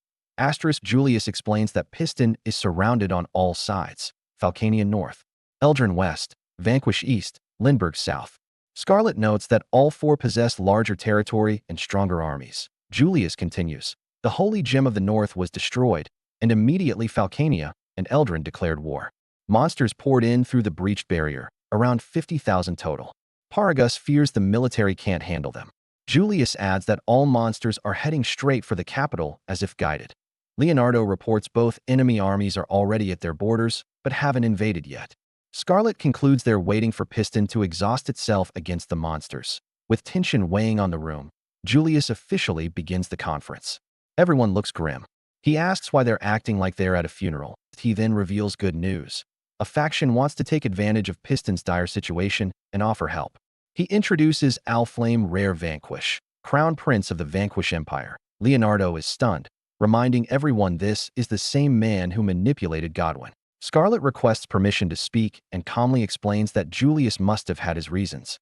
Speaker 1: Julius explains that Piston is surrounded on all sides, Falcanian North, Eldrin West, Vanquish East, Lindbergh South. Scarlet notes that all four possess larger territory and stronger armies. Julius continues, the Holy Gem of the North was destroyed, and immediately Falcania and Eldrin declared war. Monsters poured in through the breached barrier, around 50,000 total. Paragus fears the military can't handle them. Julius adds that all monsters are heading straight for the capital as if guided. Leonardo reports both enemy armies are already at their borders, but haven't invaded yet. Scarlet concludes they're waiting for Piston to exhaust itself against the monsters. With tension weighing on the room, Julius officially begins the conference. Everyone looks grim. He asks why they're acting like they're at a funeral. He then reveals good news. A faction wants to take advantage of Piston's dire situation and offer help. He introduces Alflame Rare Vanquish, Crown Prince of the Vanquish Empire. Leonardo is stunned, reminding everyone this is the same man who manipulated Godwin. Scarlet requests permission to speak and calmly explains that Julius must have had his reasons.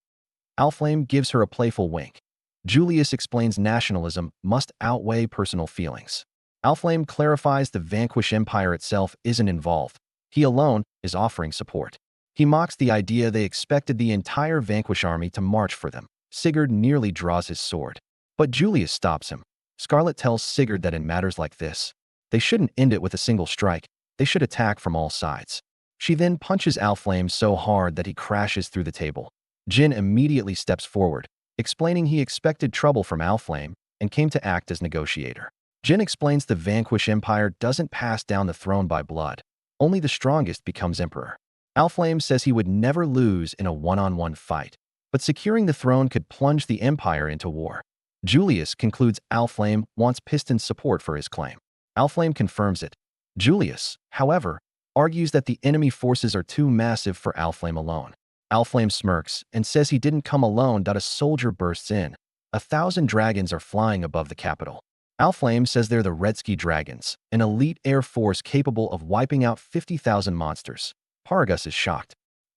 Speaker 1: Alflame gives her a playful wink. Julius explains nationalism must outweigh personal feelings. Alflame clarifies the Vanquish Empire itself isn't involved. He alone is offering support. He mocks the idea they expected the entire Vanquish army to march for them. Sigurd nearly draws his sword, but Julius stops him. Scarlet tells Sigurd that in matters like this, they shouldn't end it with a single strike. They should attack from all sides. She then punches Alflame so hard that he crashes through the table. Jin immediately steps forward, explaining he expected trouble from Alflame and came to act as negotiator. Jin explains the Vanquish Empire doesn't pass down the throne by blood. Only the strongest becomes emperor. Alflame says he would never lose in a one-on-one fight, but securing the throne could plunge the empire into war. Julius concludes Alflame wants Piston's support for his claim. Alflame confirms it. Julius, however, argues that the enemy forces are too massive for Alflame alone. Alflame smirks and says he didn't come alone. A soldier bursts in. 1,000 dragons are flying above the capital. Alflame says they're the Redsky Dragons, an elite air force capable of wiping out 50,000 monsters. Paragus is shocked.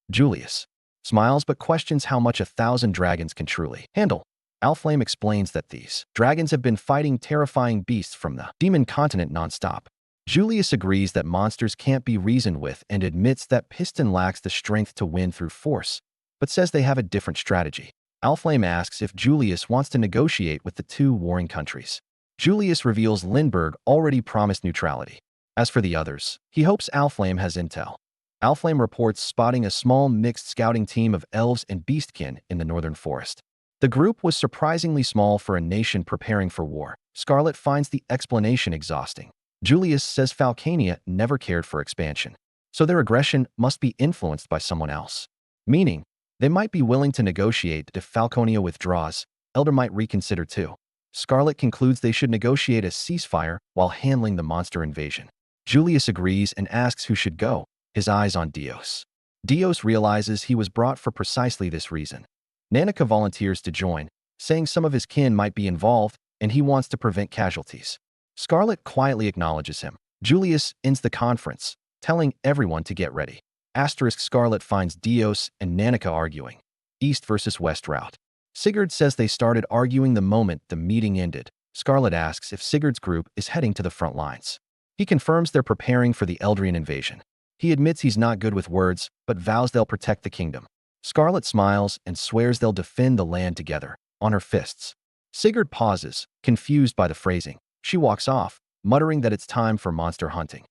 Speaker 1: Julius smiles but questions how much 1,000 dragons can truly handle. Alflame explains that these dragons have been fighting terrifying beasts from the demon continent non-stop. Julius agrees that monsters can't be reasoned with and admits that Piston lacks the strength to win through force, but says they have a different strategy. Alflame asks if Julius wants to negotiate with the two warring countries. Julius reveals Lindbergh already promised neutrality. As for the others, he hopes Alflame has intel. Alflame reports spotting a small mixed scouting team of elves and beastkin in the northern forest. The group was surprisingly small for a nation preparing for war. Scarlet finds the explanation exhausting. Julius says Falcania never cared for expansion, so their aggression must be influenced by someone else. Meaning, they might be willing to negotiate if Falconia withdraws. Elder might reconsider too. Scarlet concludes they should negotiate a ceasefire while handling the monster invasion. Julius agrees and asks who should go, his eyes on Dios. Dios realizes he was brought for precisely this reason. Nanica volunteers to join, saying some of his kin might be involved and he wants to prevent casualties. Scarlet quietly acknowledges him. Julius ends the conference, telling everyone to get ready. Scarlet finds Dios and Nanica arguing. East versus West route. Sigurd says they started arguing the moment the meeting ended. Scarlet asks if Sigurd's group is heading to the front lines. He confirms they're preparing for the Eldrian invasion. He admits he's not good with words, but vows they'll protect the kingdom. Scarlet smiles and swears they'll defend the land together, on her fists. Sigurd pauses, confused by the phrasing. She walks off, muttering that it's time for monster hunting.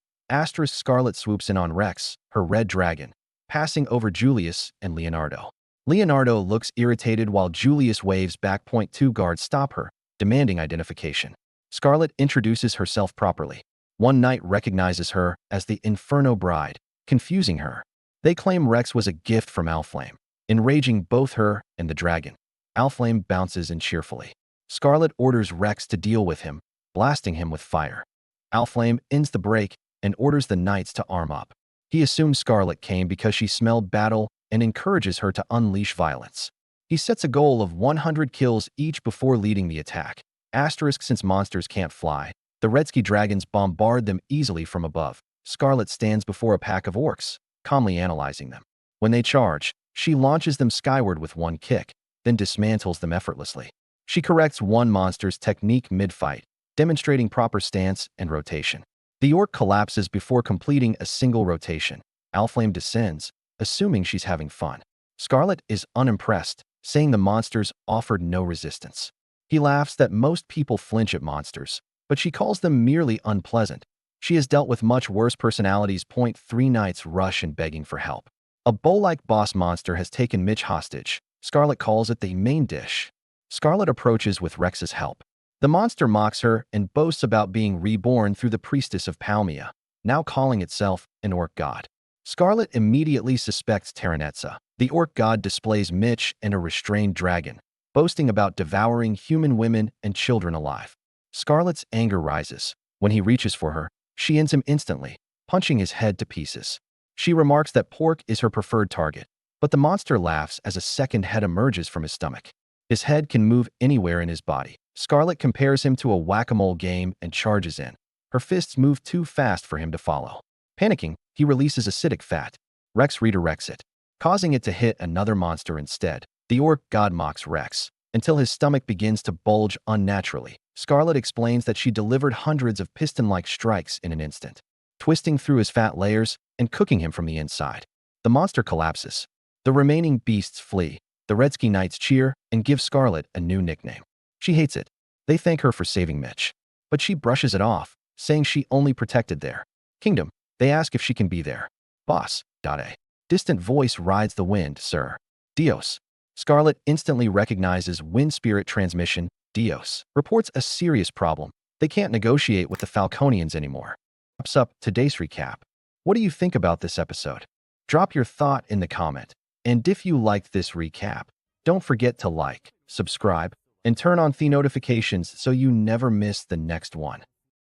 Speaker 1: Scarlet swoops in on Rex, her red dragon, passing over Julius and Leonardo. Leonardo looks irritated while Julius waves back. Two guards stop her, demanding identification. Scarlet introduces herself properly. One knight recognizes her as the Inferno Bride, confusing her. They claim Rex was a gift from Alflame, enraging both her and the dragon. Alflame bounces in cheerfully. Scarlet orders Rex to deal with him, blasting him with fire. Alflame ends the break and orders the knights to arm up. He assumes Scarlet came because she smelled battle and encourages her to unleash violence. He sets a goal of 100 kills each before leading the attack. Since monsters can't fly, the Redsky dragons bombard them easily from above. Scarlet stands before a pack of orcs, calmly analyzing them. When they charge, she launches them skyward with one kick, then dismantles them effortlessly. She corrects one monster's technique mid-fight, demonstrating proper stance and rotation. The orc collapses before completing a single rotation. Alflame descends, assuming she's having fun. Scarlet is unimpressed, saying the monsters offered no resistance. He laughs that most people flinch at monsters, but she calls them merely unpleasant. She has dealt with much worse personalities. 3 knights rush and begging for help. A bull-like boss monster has taken Mitch hostage. Scarlet calls it the main dish. Scarlet approaches with Rex's help. The monster mocks her and boasts about being reborn through the priestess of Palmia, now calling itself an orc god. Scarlet immediately suspects Terranetza. The orc god displays Mitch and a restrained dragon, boasting about devouring human women and children alive. Scarlet's anger rises. When he reaches for her, she ends him instantly, punching his head to pieces. She remarks that pork is her preferred target. But the monster laughs as a second head emerges from his stomach. His head can move anywhere in his body. Scarlet compares him to a whack-a-mole game and charges in. Her fists move too fast for him to follow. Panicking, he releases acidic fat. Rex redirects it, causing it to hit another monster instead. The orc god mocks Rex until his stomach begins to bulge unnaturally. Scarlet explains that she delivered hundreds of piston-like strikes in an instant, twisting through his fat layers and cooking him from the inside. The monster collapses. The remaining beasts flee. The Redsky Knights cheer and give Scarlet a new nickname. She hates it. They thank her for saving Mitch, but she brushes it off, saying she only protected their kingdom. They ask if she can be their boss. A distant voice rides the wind, Sir. Dios. Scarlet instantly recognizes wind spirit transmission. Dios reports a serious problem. They can't negotiate with the Falconians anymore. Wraps up today's recap. What do you think about this episode? Drop your thought in the comment. And if you liked this recap, don't forget to like, subscribe, and turn on the notifications so you never miss the next one.